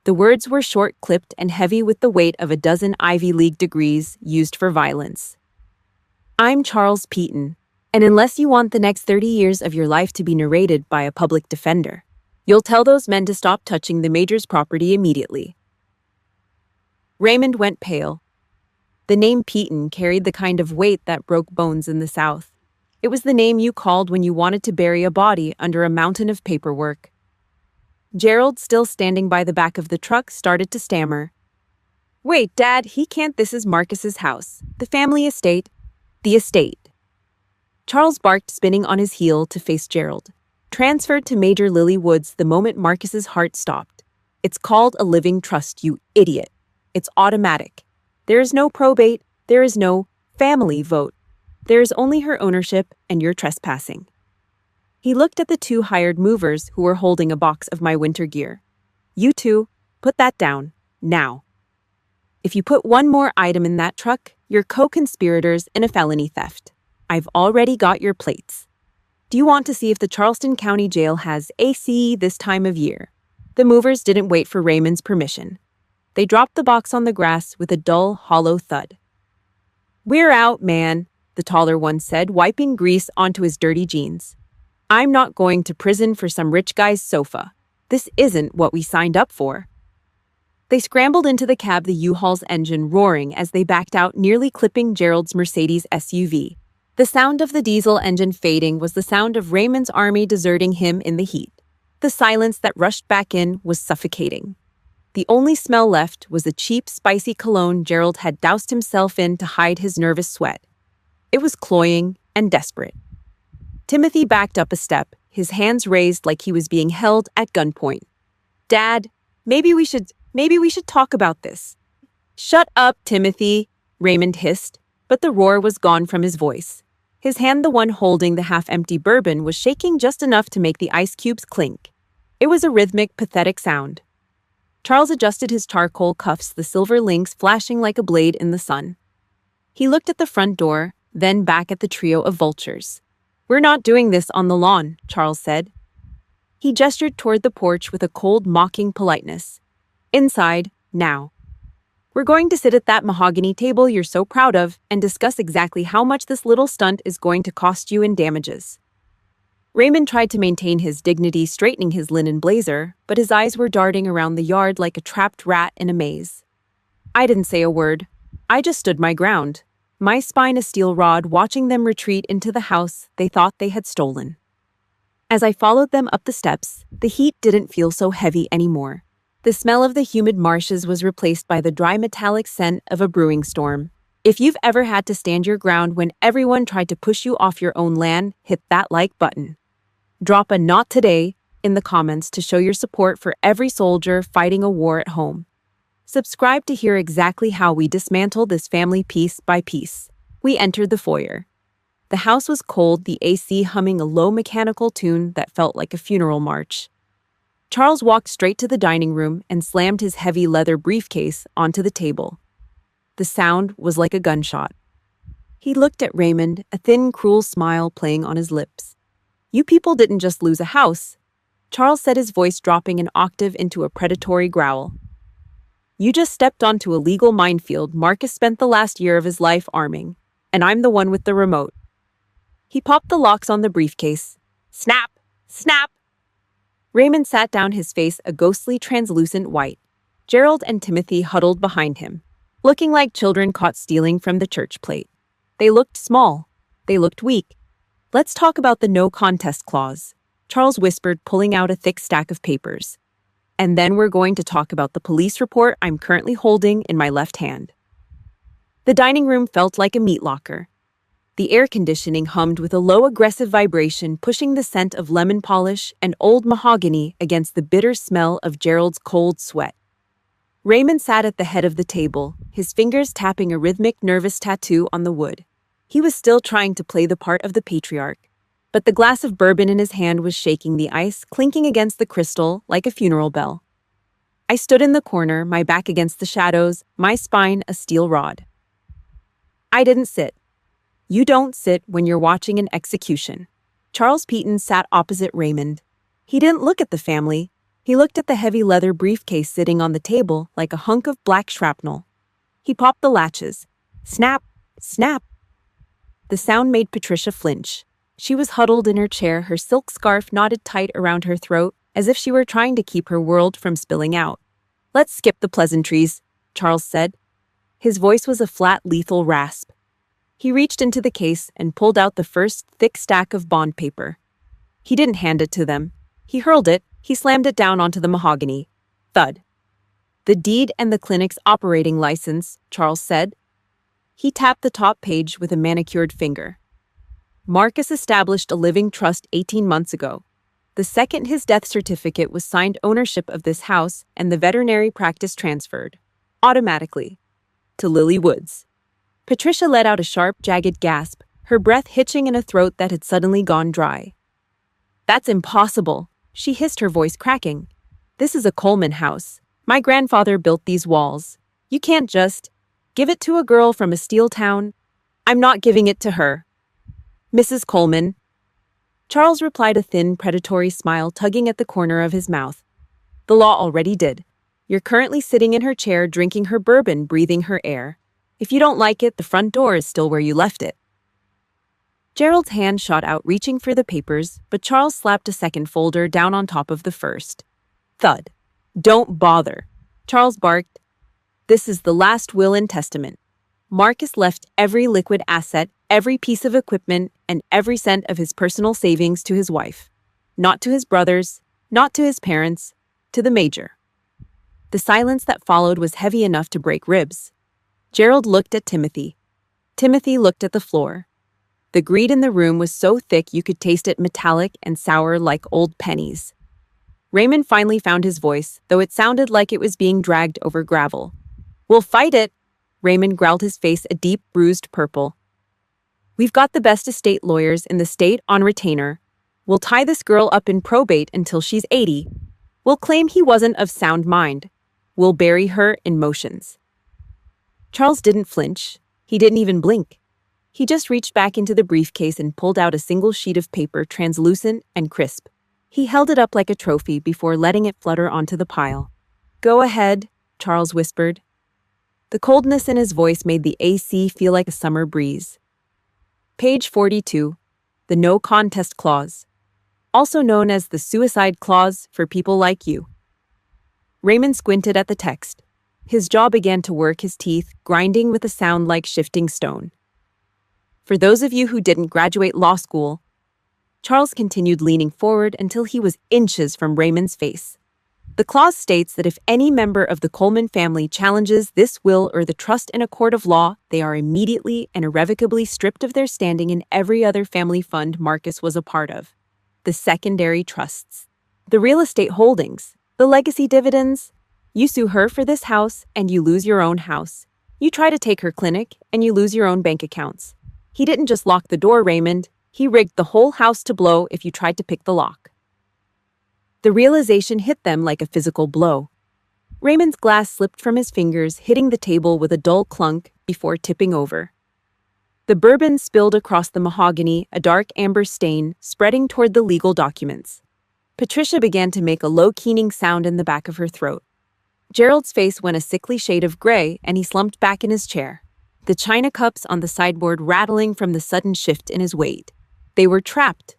The words were short-clipped and heavy with the weight of a dozen Ivy League degrees used for violence. "I'm Charles Peaton, and unless you want the next 30 years of your life to be narrated by a public defender, you'll tell those men to stop touching the major's property immediately." Raymond went pale. The name Peaton carried the kind of weight that broke bones in the South. It was the name you called when you wanted to bury a body under a mountain of paperwork. Gerald, still standing by the back of the truck, started to stammer. "Wait, Dad, he can't. This is Marcus's house. The family estate. The estate." Charles barked, spinning on his heel to face Gerald. "Transferred to Major Lillie Woods the moment Marcus's heart stopped. It's called a living trust, you idiot. It's automatic. There is no probate. There is no family vote. There is only her ownership, and you're trespassing." He looked at the 2 hired movers who were holding a box of my winter gear. "You two, put that down. now. If you put one more item in that truck, you're co-conspirators in a felony theft. I've already got your plates. Do you want to see if the Charleston County Jail has AC this time of year? The movers didn't wait for Raymond's permission. They dropped the box on the grass with a dull, hollow thud. "We're out, man," the taller one said, wiping grease onto his dirty jeans. "I'm not going to prison for some rich guy's sofa. This isn't what we signed up for." They scrambled into the cab, the U-Haul's engine roaring as they backed out, nearly clipping Gerald's Mercedes SUV. The sound of the diesel engine fading was the sound of Raymond's army deserting him in the heat. The silence that rushed back in was suffocating. The only smell left was the cheap, spicy cologne Gerald had doused himself in to hide his nervous sweat. It was cloying and desperate. Timothy backed up a step, his hands raised like he was being held at gunpoint. "Dad, maybe we should talk about this." "Shut up, Timothy," Raymond hissed, but the roar was gone from his voice. His hand, the one holding the half-empty bourbon, was shaking just enough to make the ice cubes clink. It was a rhythmic, pathetic sound. Charles adjusted his charcoal cuffs, the silver links flashing like a blade in the sun. He looked at the front door, then back at the trio of vultures. "We're not doing this on the lawn," Charles said. He gestured toward the porch with a cold, mocking politeness. "Inside, now. We're going to sit at that mahogany table you're so proud of and discuss exactly how much this little stunt is going to cost you in damages." Raymond tried to maintain his dignity, straightening his linen blazer, but his eyes were darting around the yard like a trapped rat in a maze. "I didn't say a word. I just stood my ground, my spine a steel rod, watching them retreat into the house they thought they had stolen. As I followed them up the steps, the heat didn't feel so heavy anymore. The smell of the humid marshes was replaced by the dry metallic scent of a brewing storm. If you've ever had to stand your ground when everyone tried to push you off your own land, hit that like button. Drop a "not today" in the comments to show your support for every soldier fighting a war at home. Subscribe to hear exactly how we dismantle this family piece by piece. We entered the foyer. The house was cold, the AC humming a low mechanical tune that felt like a funeral march. Charles walked straight to the dining room and slammed his heavy leather briefcase onto the table. The sound was like a gunshot. He looked at Raymond, a thin, cruel smile playing on his lips. "You people didn't just lose a house," Charles said, his voice dropping an octave into a predatory growl. "You just stepped onto a legal minefield Marcus spent the last year of his life arming, and I'm the one with the remote." He popped the locks on the briefcase. Snap! Snap! Raymond sat down, his face a ghostly, translucent white. Gerald and Timothy huddled behind him, looking like children caught stealing from the church plate. They looked small. They looked weak. "Let's talk about the no contest clause," Charles whispered, pulling out a thick stack of papers. "And then we're going to talk about the police report I'm currently holding in my left hand." The dining room felt like a meat locker. The air conditioning hummed with a low, aggressive vibration, pushing the scent of lemon polish and old mahogany against the bitter smell of Gerald's cold sweat. Raymond sat at the head of the table, his fingers tapping a rhythmic, nervous tattoo on the wood. He was still trying to play the part of the patriarch, but the glass of bourbon in his hand was shaking, the ice clinking against the crystal like a funeral bell. I stood in the corner, my back against the shadows, my spine a steel rod. I didn't sit. You don't sit when you're watching an execution. Charles Peaton sat opposite Raymond. He didn't look at the family. He looked at the heavy leather briefcase sitting on the table like a hunk of black shrapnel. He popped the latches. Snap! Snap! The sound made Patricia flinch. She was huddled in her chair, her silk scarf knotted tight around her throat, as if she were trying to keep her world from spilling out. "Let's skip the pleasantries," Charles said. His voice was a flat, lethal rasp. He reached into the case and pulled out the first thick stack of bond paper. He didn't hand it to them. He hurled it, he slammed it down onto the mahogany. Thud. "The deed and the clinic's operating license," Charles said. He tapped the top page with a manicured finger. "Marcus established a living trust 18 months ago. The second his death certificate was signed, ownership of this house and the veterinary practice transferred, automatically, to Lillie Woods." Patricia let out a sharp, jagged gasp, her breath hitching in a throat that had suddenly gone dry. "That's impossible," she hissed, her voice cracking. "This is a Coleman house. My grandfather built these walls. You can't just give it to a girl from a steel town. I'm not giving it to her. Mrs. Coleman. Charles replied, a thin, predatory smile tugging at the corner of his mouth. The law already did. You're currently sitting in her chair, drinking her bourbon, breathing her air. If you don't like it, the front door is still where you left it. Gerald's hand shot out, reaching for the papers, but Charles slapped a second folder down on top of the first. Thud. Don't bother. Charles barked. This is the last will and testament. Marcus left every liquid asset, every piece of equipment, and every cent of his personal savings to his wife. Not to his brothers, not to his parents, to the major. The silence that followed was heavy enough to break ribs. Gerald looked at Timothy. Timothy looked at the floor. The greed in the room was so thick you could taste it, metallic and sour like old pennies. Raymond finally found his voice, though it sounded like it was being dragged over gravel. We'll fight it, Raymond growled, his face a deep, bruised purple. We've got the best estate lawyers in the state on retainer. We'll tie this girl up in probate until she's 80. We'll claim he wasn't of sound mind. We'll bury her in motions. Charles didn't flinch. He didn't even blink. He just reached back into the briefcase and pulled out a single sheet of paper, translucent and crisp. He held it up like a trophy before letting it flutter onto the pile. Go ahead, Charles whispered. The coldness in his voice made the AC feel like a summer breeze. Page 42, the no contest clause, also known as the suicide clause for people like you. Raymond squinted at the text. His jaw began to work, his teeth grinding with a sound like shifting stone. For those of you who didn't graduate law school, Charles continued, leaning forward until he was inches from Raymond's face. The clause states that if any member of the Coleman family challenges this will or the trust in a court of law, they are immediately and irrevocably stripped of their standing in every other family fund Marcus was a part of. The secondary trusts, the real estate holdings, the legacy dividends. You sue her for this house and you lose your own house. You try to take her clinic and you lose your own bank accounts. He didn't just lock the door, Raymond. He rigged the whole house to blow if you tried to pick the lock. The realization hit them like a physical blow. Raymond's glass slipped from his fingers, hitting the table with a dull clunk before tipping over. The bourbon spilled across the mahogany, a dark amber stain spreading toward the legal documents. Patricia began to make a low keening sound in the back of her throat. Gerald's face went a sickly shade of gray, and he slumped back in his chair, the china cups on the sideboard rattling from the sudden shift in his weight. They were trapped.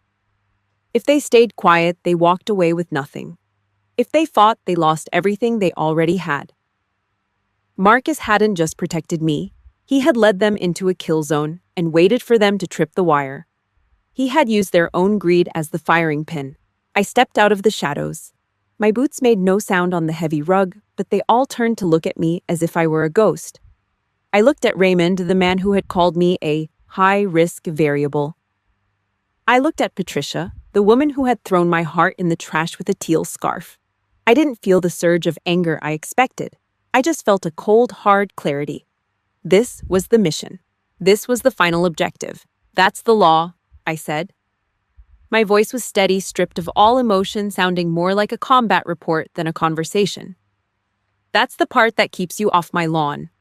If they stayed quiet, they walked away with nothing. If they fought, they lost everything they already had. Marcus hadn't just protected me. He had led them into a kill zone and waited for them to trip the wire. He had used their own greed as the firing pin. I stepped out of the shadows. My boots made no sound on the heavy rug, but they all turned to look at me as if I were a ghost. I looked at Raymond, the man who had called me a high-risk variable. I looked at Patricia, the woman who had thrown my heart in the trash with a teal scarf. I didn't feel the surge of anger I expected. I just felt a cold, hard clarity. This was the mission. This was the final objective. That's the law, I said. My voice was steady, stripped of all emotion, sounding more like a combat report than a conversation. That's the part that keeps you off my lawn.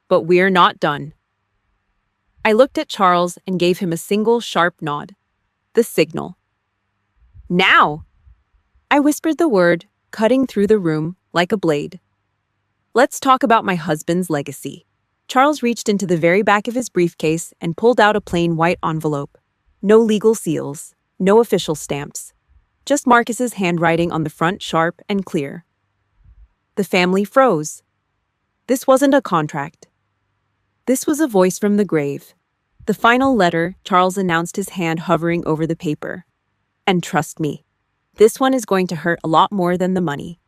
But we're not done. I looked at Charles and gave him a single sharp nod. The signal. Now! I whispered the word, cutting through the room like a blade. Let's talk about my husband's legacy. Charles reached into the very back of his briefcase and pulled out a plain white envelope. No legal seals, no official stamps. Just Marcus's handwriting on the front, sharp and clear. The family froze. This wasn't a contract. This was a voice from the grave. The final letter, Charles announced, his hand hovering over the paper. And trust me, this one is going to hurt a lot more than the money.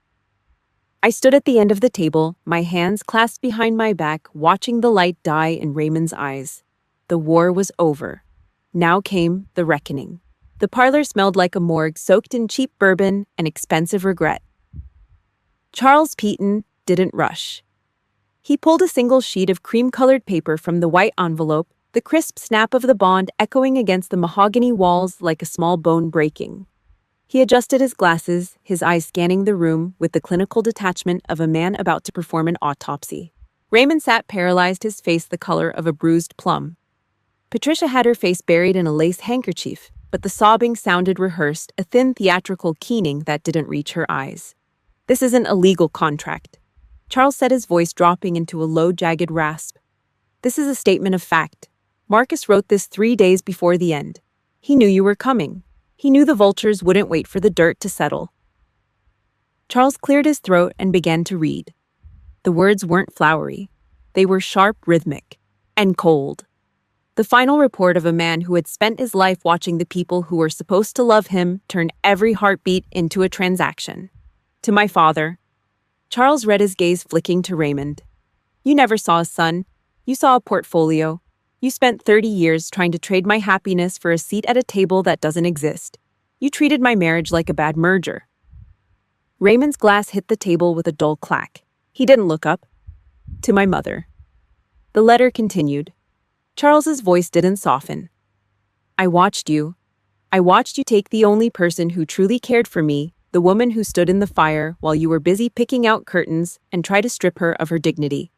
I stood at the end of the table, my hands clasped behind my back, watching the light die in Raymond's eyes. The war was over. Now came the reckoning. The parlor smelled like a morgue, soaked in cheap bourbon and expensive regret. Charles Peaton didn't rush. He pulled a single sheet of cream-colored paper from the white envelope, the crisp snap of the bond echoing against the mahogany walls like a small bone breaking. He adjusted his glasses, his eyes scanning the room with the clinical detachment of a man about to perform an autopsy. Raymond sat paralyzed, his face the color of a bruised plum. Patricia had her face buried in a lace handkerchief, but the sobbing sounded rehearsed, a thin theatrical keening that didn't reach her eyes. "This isn't a legal contract," Charles said, his voice dropping into a low, jagged rasp. "This is a statement of fact. Marcus wrote this 3 days before the end. He knew you were coming. He knew the vultures wouldn't wait for the dirt to settle." Charles cleared his throat and began to read. The words weren't flowery. They were sharp, rhythmic, and cold. The final report of a man who had spent his life watching the people who were supposed to love him turn every heartbeat into a transaction. "To my father." Charles read, his gaze flicking to Raymond. "You never saw a son. You saw a portfolio. You spent 30 years trying to trade my happiness for a seat at a table that doesn't exist. You treated my marriage like a bad merger." Raymond's glass hit the table with a dull clack. He didn't look up. "To my mother." The letter continued. Charles's voice didn't soften. I watched you take the only person who truly cared for me, the woman who stood in the fire while you were busy picking out curtains, and try to strip her of her dignity.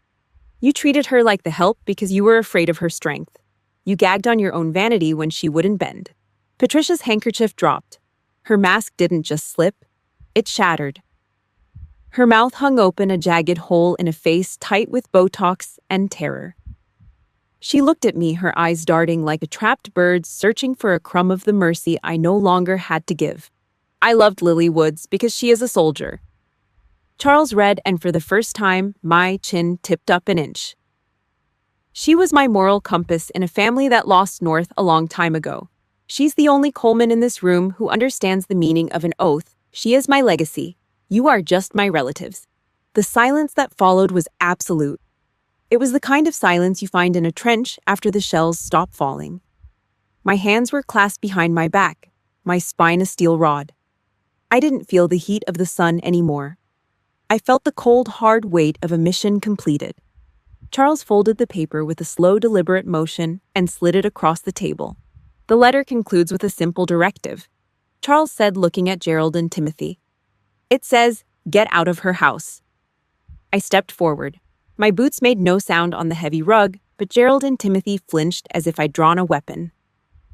You treated her like the help because you were afraid of her strength. You gagged on your own vanity when she wouldn't bend." Patricia's handkerchief dropped. Her mask didn't just slip, it shattered. Her mouth hung open, a jagged hole in a face tight with Botox and terror. She looked at me, her eyes darting like a trapped bird searching for a crumb of the mercy I no longer had to give. "I loved Lillie Woods because she is a soldier." Charles read, and for the first time, my chin tipped up an inch. "She was my moral compass in a family that lost North a long time ago. She's the only Coleman in this room who understands the meaning of an oath. She is my legacy. You are just my relatives." The silence that followed was absolute. It was the kind of silence you find in a trench after the shells stop falling. My hands were clasped behind my back, my spine a steel rod. I didn't feel the heat of the sun anymore. I felt the cold, hard weight of a mission completed. Charles folded the paper with a slow, deliberate motion and slid it across the table. The letter concludes with a simple directive. Charles said, looking at Gerald and Timothy. It says, "Get out of her house." I stepped forward. My boots made no sound on the heavy rug, but Gerald and Timothy flinched as if I'd drawn a weapon.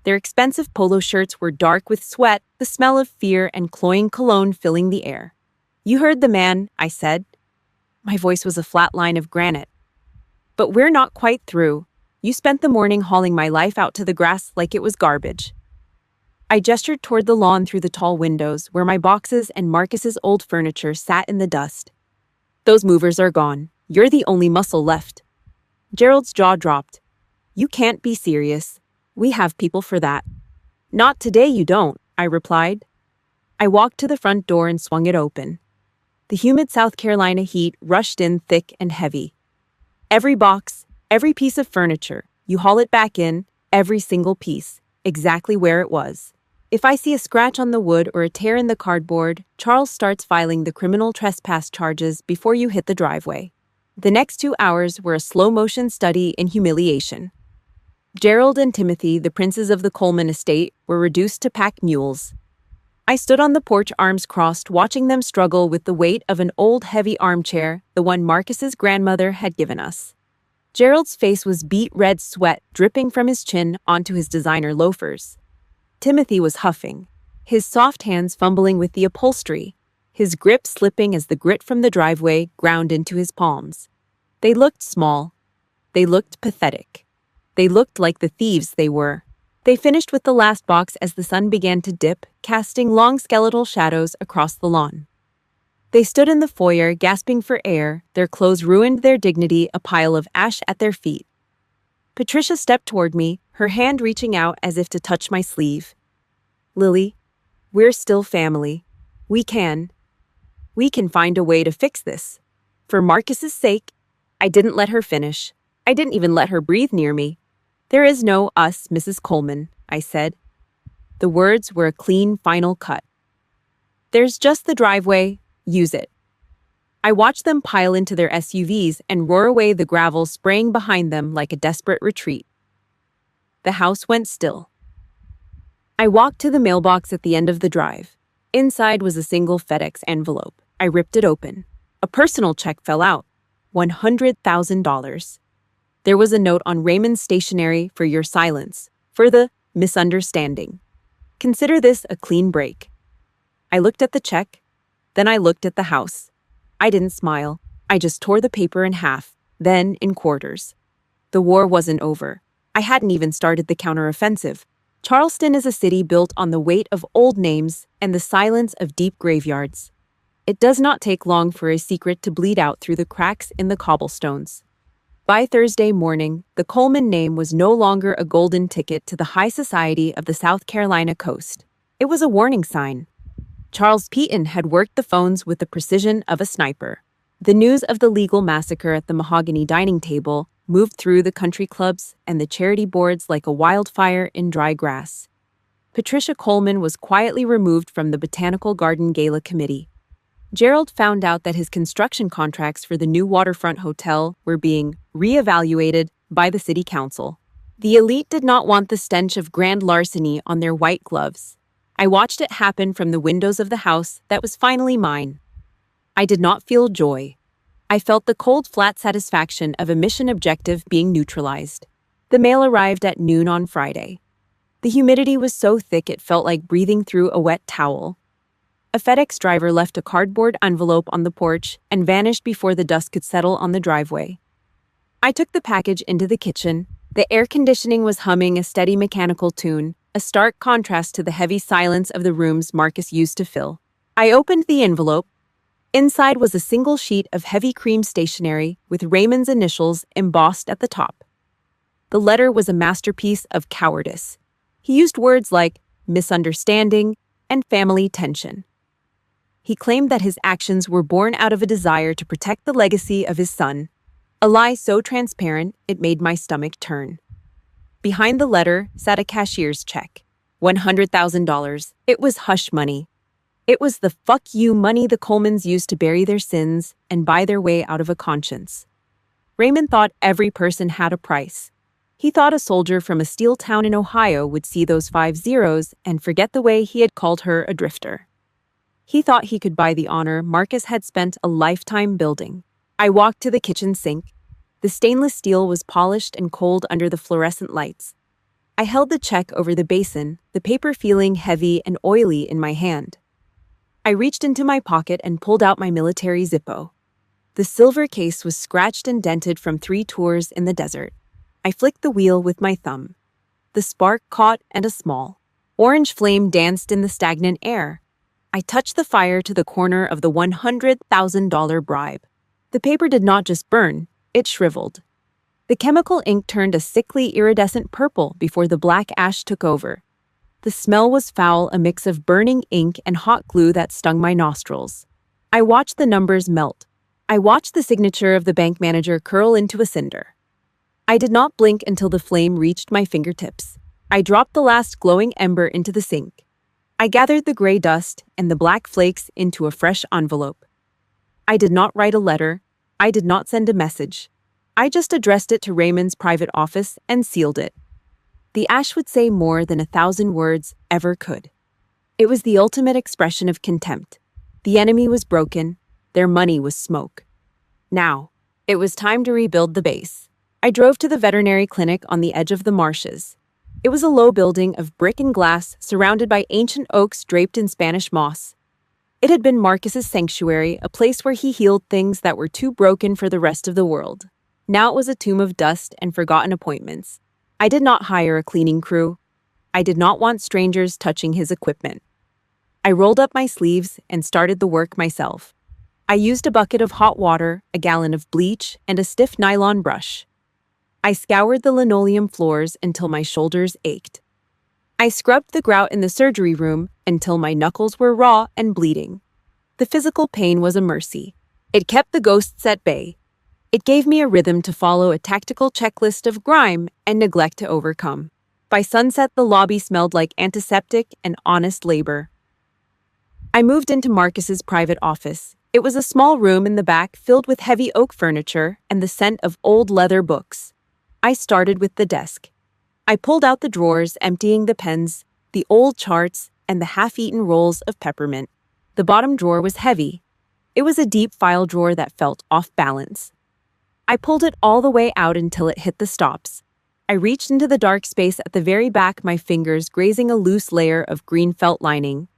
Their expensive polo shirts were dark with sweat, the smell of fear and cloying cologne filling the air. "You heard the man," I said. My voice was a flat line of granite. "But we're not quite through. You spent the morning hauling my life out to the grass like it was garbage." I gestured toward the lawn through the tall windows where my boxes and Marcus's old furniture sat in the dust. "Those movers are gone. You're the only muscle left." Gerald's jaw dropped. "You can't be serious. We have people for that." "Not today you don't," I replied. I walked to the front door and swung it open. The humid South Carolina heat rushed in thick and heavy. Every box, every piece of furniture, you haul it back in, every single piece, exactly where it was. If I see a scratch on the wood or a tear in the cardboard, Charles starts filing the criminal trespass charges before you hit the driveway. The next 2 hours were a slow-motion study in humiliation. Gerald and Timothy, the princes of the Coleman estate, were reduced to pack mules. I stood on the porch, arms crossed, watching them struggle with the weight of an old, heavy armchair, the one Marcus's grandmother had given us. Gerald's face was beet red, sweat dripping from his chin onto his designer loafers. Timothy was huffing, his soft hands fumbling with the upholstery, his grip slipping as the grit from the driveway ground into his palms. They looked small. They looked pathetic. They looked like the thieves they were. They finished with the last box as the sun began to dip, casting long skeletal shadows across the lawn. They stood in the foyer, gasping for air, their clothes ruined, their dignity a pile of ash at their feet. Patricia stepped toward me, her hand reaching out as if to touch my sleeve. "Lillie, we're still family. We can find a way to fix this. For Marcus's sake." I didn't let her finish. I didn't even let her breathe near me. "There is no us, Mrs. Coleman," I said. The words were a clean, final cut. "There's just the driveway. Use it." I watched them pile into their SUVs and roar away, the gravel spraying behind them like a desperate retreat. The house went still. I walked to the mailbox at the end of the drive. Inside was a single FedEx envelope. I ripped it open. A personal check fell out. $100,000. There was a note on Raymond's stationery for your silence, for the misunderstanding. Consider this a clean break. I looked at the check, then I looked at the house. I didn't smile. I just tore the paper in half, then in quarters. The war wasn't over. I hadn't even started the counteroffensive. Charleston is a city built on the weight of old names and the silence of deep graveyards. It does not take long for a secret to bleed out through the cracks in the cobblestones. By Thursday morning, the Coleman name was no longer a golden ticket to the high society of the South Carolina coast. It was a warning sign. Charles Peaton had worked the phones with the precision of a sniper. The news of the legal massacre at the mahogany dining table moved through the country clubs and the charity boards like a wildfire in dry grass. Patricia Coleman was quietly removed from the Botanical Garden Gala Committee. Gerald found out that his construction contracts for the new waterfront hotel were being reevaluated by the city council. The elite did not want the stench of grand larceny on their white gloves. I watched it happen from the windows of the house that was finally mine. I did not feel joy. I felt the cold, flat satisfaction of a mission objective being neutralized. The mail arrived at noon on Friday. The humidity was so thick it felt like breathing through a wet towel. A FedEx driver left a cardboard envelope on the porch and vanished before the dust could settle on the driveway. I took the package into the kitchen. The air conditioning was humming a steady mechanical tune, a stark contrast to the heavy silence of the rooms Marcus used to fill. I opened the envelope. Inside was a single sheet of heavy cream stationery with Raymond's initials embossed at the top. The letter was a masterpiece of cowardice. He used words like misunderstanding and family tension. He claimed that his actions were born out of a desire to protect the legacy of his son, a lie so transparent it made my stomach turn. Behind the letter sat a cashier's check, $100,000. It was hush money. It was the fuck you money the Colemans used to bury their sins and buy their way out of a conscience. Raymond thought every person had a price. He thought a soldier from a steel town in Ohio would see those 5 zeros and forget the way he had called her a drifter. He thought he could buy the honor Marcus had spent a lifetime building. I walked to the kitchen sink. The stainless steel was polished and cold under the fluorescent lights. I held the check over the basin, the paper feeling heavy and oily in my hand. I reached into my pocket and pulled out my military Zippo. The silver case was scratched and dented from 3 tours in the desert. I flicked the wheel with my thumb. The spark caught and a small orange flame danced in the stagnant air. I touched the fire to the corner of the $100,000 bribe. The paper did not just burn, it shriveled. The chemical ink turned a sickly iridescent purple before the black ash took over. The smell was foul, a mix of burning ink and hot glue that stung my nostrils. I watched the numbers melt. I watched the signature of the bank manager curl into a cinder. I did not blink until the flame reached my fingertips. I dropped the last glowing ember into the sink. I gathered the gray dust and the black flakes into a fresh envelope. I did not write a letter. I did not send a message. I just addressed it to Raymond's private office and sealed it. The ash would say more than 1,000 words ever could. It was the ultimate expression of contempt. The enemy was broken. Their money was smoke. Now, it was time to rebuild the base. I drove to the veterinary clinic on the edge of the marshes. It was a low building of brick and glass surrounded by ancient oaks draped in Spanish moss. It had been Marcus's sanctuary, a place where he healed things that were too broken for the rest of the world. Now it was a tomb of dust and forgotten appointments. I did not hire a cleaning crew. I did not want strangers touching his equipment. I rolled up my sleeves and started the work myself. I used a bucket of hot water, a gallon of bleach, and a stiff nylon brush. I scoured the linoleum floors until my shoulders ached. I scrubbed the grout in the surgery room until my knuckles were raw and bleeding. The physical pain was a mercy. It kept the ghosts at bay. It gave me a rhythm to follow, a tactical checklist of grime and neglect to overcome. By sunset, the lobby smelled like antiseptic and honest labor. I moved into Marcus's private office. It was a small room in the back filled with heavy oak furniture and the scent of old leather books. I started with the desk. I pulled out the drawers, emptying the pens, the old charts, and the half-eaten rolls of peppermint. The bottom drawer was heavy. It was a deep file drawer that felt off balance. I pulled it all the way out until it hit the stops. I reached into the dark space at the very back, my fingers grazing a loose layer of green felt lining.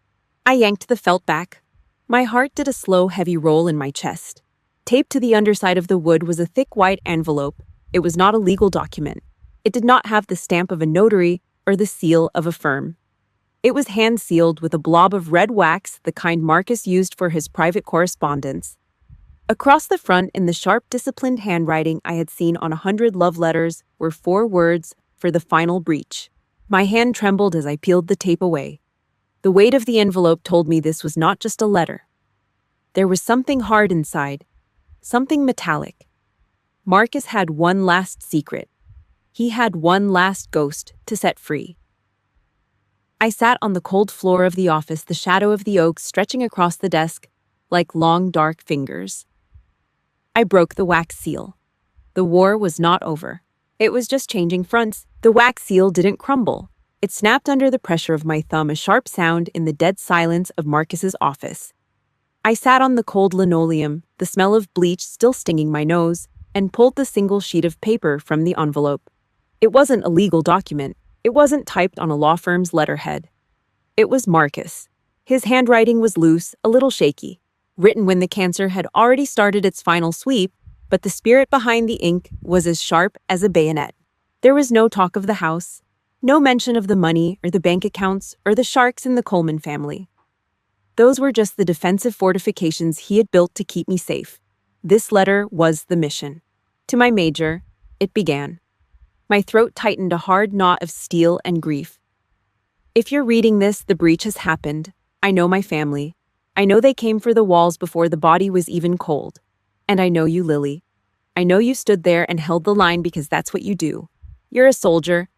I yanked the felt back. My heart did a slow, heavy roll in my chest. Taped to the underside of the wood was a thick white envelope. It was not a legal document. It did not have the stamp of a notary or the seal of a firm. It was hand-sealed with a blob of red wax, the kind Marcus used for his private correspondence. Across the front, in the sharp, disciplined handwriting I had seen on 100 love letters, were 4 words for the final breach. My hand trembled as I peeled the tape away. The weight of the envelope told me this was not just a letter. There was something hard inside, something metallic. Marcus had one last secret. He had one last ghost to set free. I sat on the cold floor of the office, the shadow of the oak stretching across the desk like long, dark fingers. I broke the wax seal. The war was not over. It was just changing fronts. The wax seal didn't crumble. It snapped under the pressure of my thumb, a sharp sound in the dead silence of Marcus's office. I sat on the cold linoleum, the smell of bleach still stinging my nose, and pulled the single sheet of paper from the envelope. It wasn't a legal document. It wasn't typed on a law firm's letterhead. It was Marcus. His handwriting was loose, a little shaky, written when the cancer had already started its final sweep, but the spirit behind the ink was as sharp as a bayonet. There was no talk of the house, no mention of the money or the bank accounts or the sharks in the Coleman family. Those were just the defensive fortifications he had built to keep me safe. This letter was the mission. To my major, it began. My throat tightened, a hard knot of steel and grief. If you're reading this, the breach has happened. I know my family. I know they came for the walls before the body was even cold. And I know you, Lillie. I know you stood there and held the line because that's what you do. You're a soldier.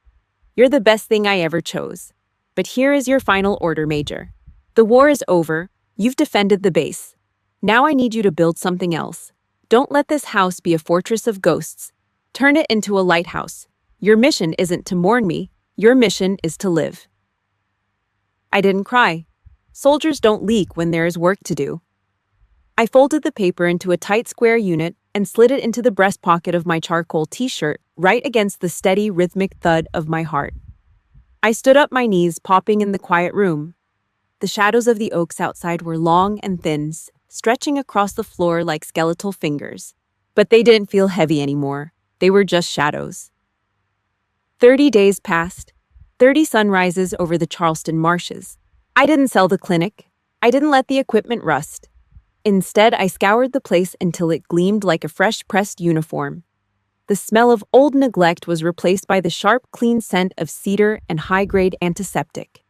You're the best thing I ever chose. But here is your final order, Major. The war is over. You've defended the base. Now I need you to build something else. Don't let this house be a fortress of ghosts. Turn it into a lighthouse. Your mission isn't to mourn me. Your mission is to live. I didn't cry. Soldiers don't leak when there is work to do. I folded the paper into a tight square unit and slid it into the breast pocket of my charcoal t-shirt, right against the steady, rhythmic thud of my heart. I stood up, my knees popping in the quiet room. The shadows of the oaks outside were long and thin, stretching across the floor like skeletal fingers. But they didn't feel heavy anymore. They were just shadows. 30 days passed. 30 sunrises over the Charleston marshes. I didn't sell the clinic. I didn't let the equipment rust. Instead, I scoured the place until it gleamed like a fresh-pressed uniform. The smell of old neglect was replaced by the sharp, clean scent of cedar and high-grade antiseptic.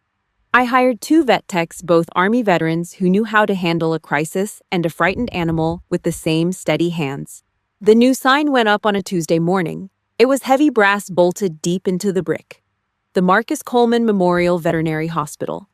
I hired 2 vet techs, both Army veterans who knew how to handle a crisis and a frightened animal with the same steady hands. The new sign went up on a Tuesday morning. It was heavy brass bolted deep into the brick. The Marcus Coleman Memorial Veterinary Hospital.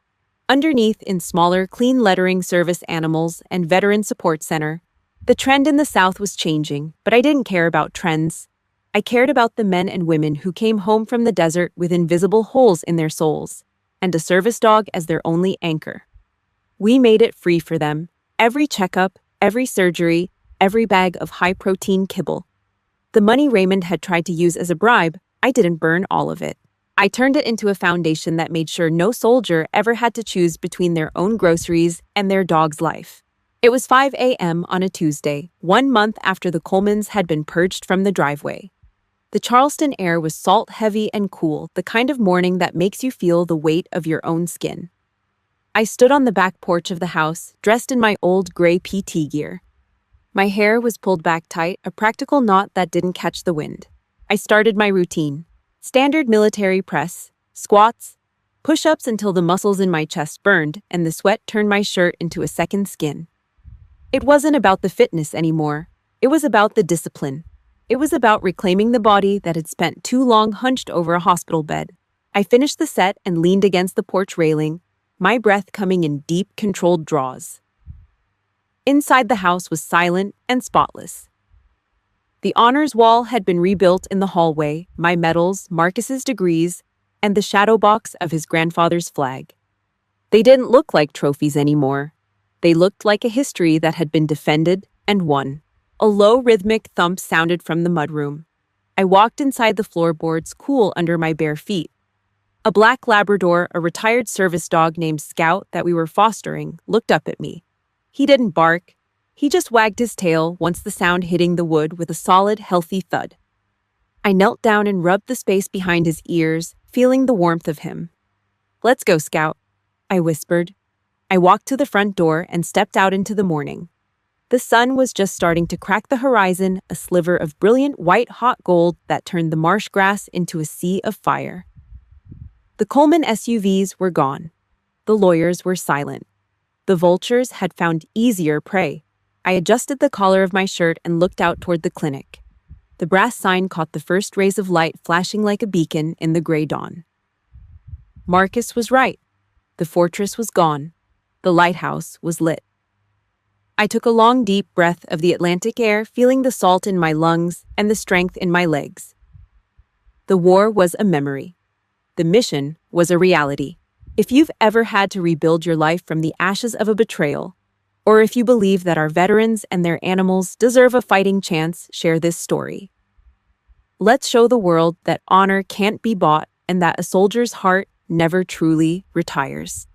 Underneath, in smaller, clean lettering, Service Animals and Veteran Support Center. The trend in the South was changing, but I didn't care about trends. I cared about the men and women who came home from the desert with invisible holes in their souls, and a service dog as their only anchor. We made it free for them. Every checkup, every surgery, every bag of high-protein kibble. The money Raymond had tried to use as a bribe, I didn't burn all of it. I turned it into a foundation that made sure no soldier ever had to choose between their own groceries and their dog's life. It was 5 a.m. on a Tuesday, 1 month after the Colemans had been purged from the driveway. The Charleston air was salt-heavy and cool, the kind of morning that makes you feel the weight of your own skin. I stood on the back porch of the house, dressed in my old gray PT gear. My hair was pulled back tight, a practical knot that didn't catch the wind. I started my routine. Standard military press, squats, push-ups until the muscles in my chest burned and the sweat turned my shirt into a second skin. It wasn't about the fitness anymore. It was about the discipline. It was about reclaiming the body that had spent too long hunched over a hospital bed. I finished the set and leaned against the porch railing, my breath coming in deep, controlled draws. Inside the house was silent and spotless. The honors wall had been rebuilt in the hallway, my medals, Marcus's degrees, and the shadow box of his grandfather's flag. They didn't look like trophies anymore. They looked like a history that had been defended and won. A low rhythmic thump sounded from the mudroom. I walked inside the floorboards, cool under my bare feet. A black Labrador, a retired service dog named Scout that we were fostering, looked up at me. He didn't bark. He just wagged his tail once the sound hitting the wood with a solid, healthy thud. I knelt down and rubbed the space behind his ears, feeling the warmth of him. "Let's go, Scout," I whispered. I walked to the front door and stepped out into the morning. The sun was just starting to crack the horizon, a sliver of brilliant white-hot gold that turned the marsh grass into a sea of fire. The Coleman SUVs were gone. The lawyers were silent. The vultures had found easier prey. I adjusted the collar of my shirt and looked out toward the clinic. The brass sign caught the first rays of light flashing like a beacon in the gray dawn. Marcus was right. The fortress was gone. The lighthouse was lit. I took a long, deep breath of the Atlantic air, feeling the salt in my lungs and the strength in my legs. The war was a memory. The mission was a reality. If you've ever had to rebuild your life from the ashes of a betrayal, or if you believe that our veterans and their animals deserve a fighting chance, share this story. Let's show the world that honor can't be bought and that a soldier's heart never truly retires.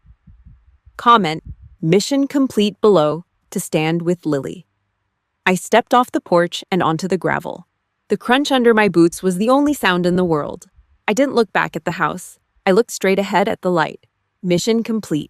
Comment, "Mission complete" below to stand with Lillie. I stepped off the porch and onto the gravel. The crunch under my boots was the only sound in the world. I didn't look back at the house. I looked straight ahead at the light. Mission complete.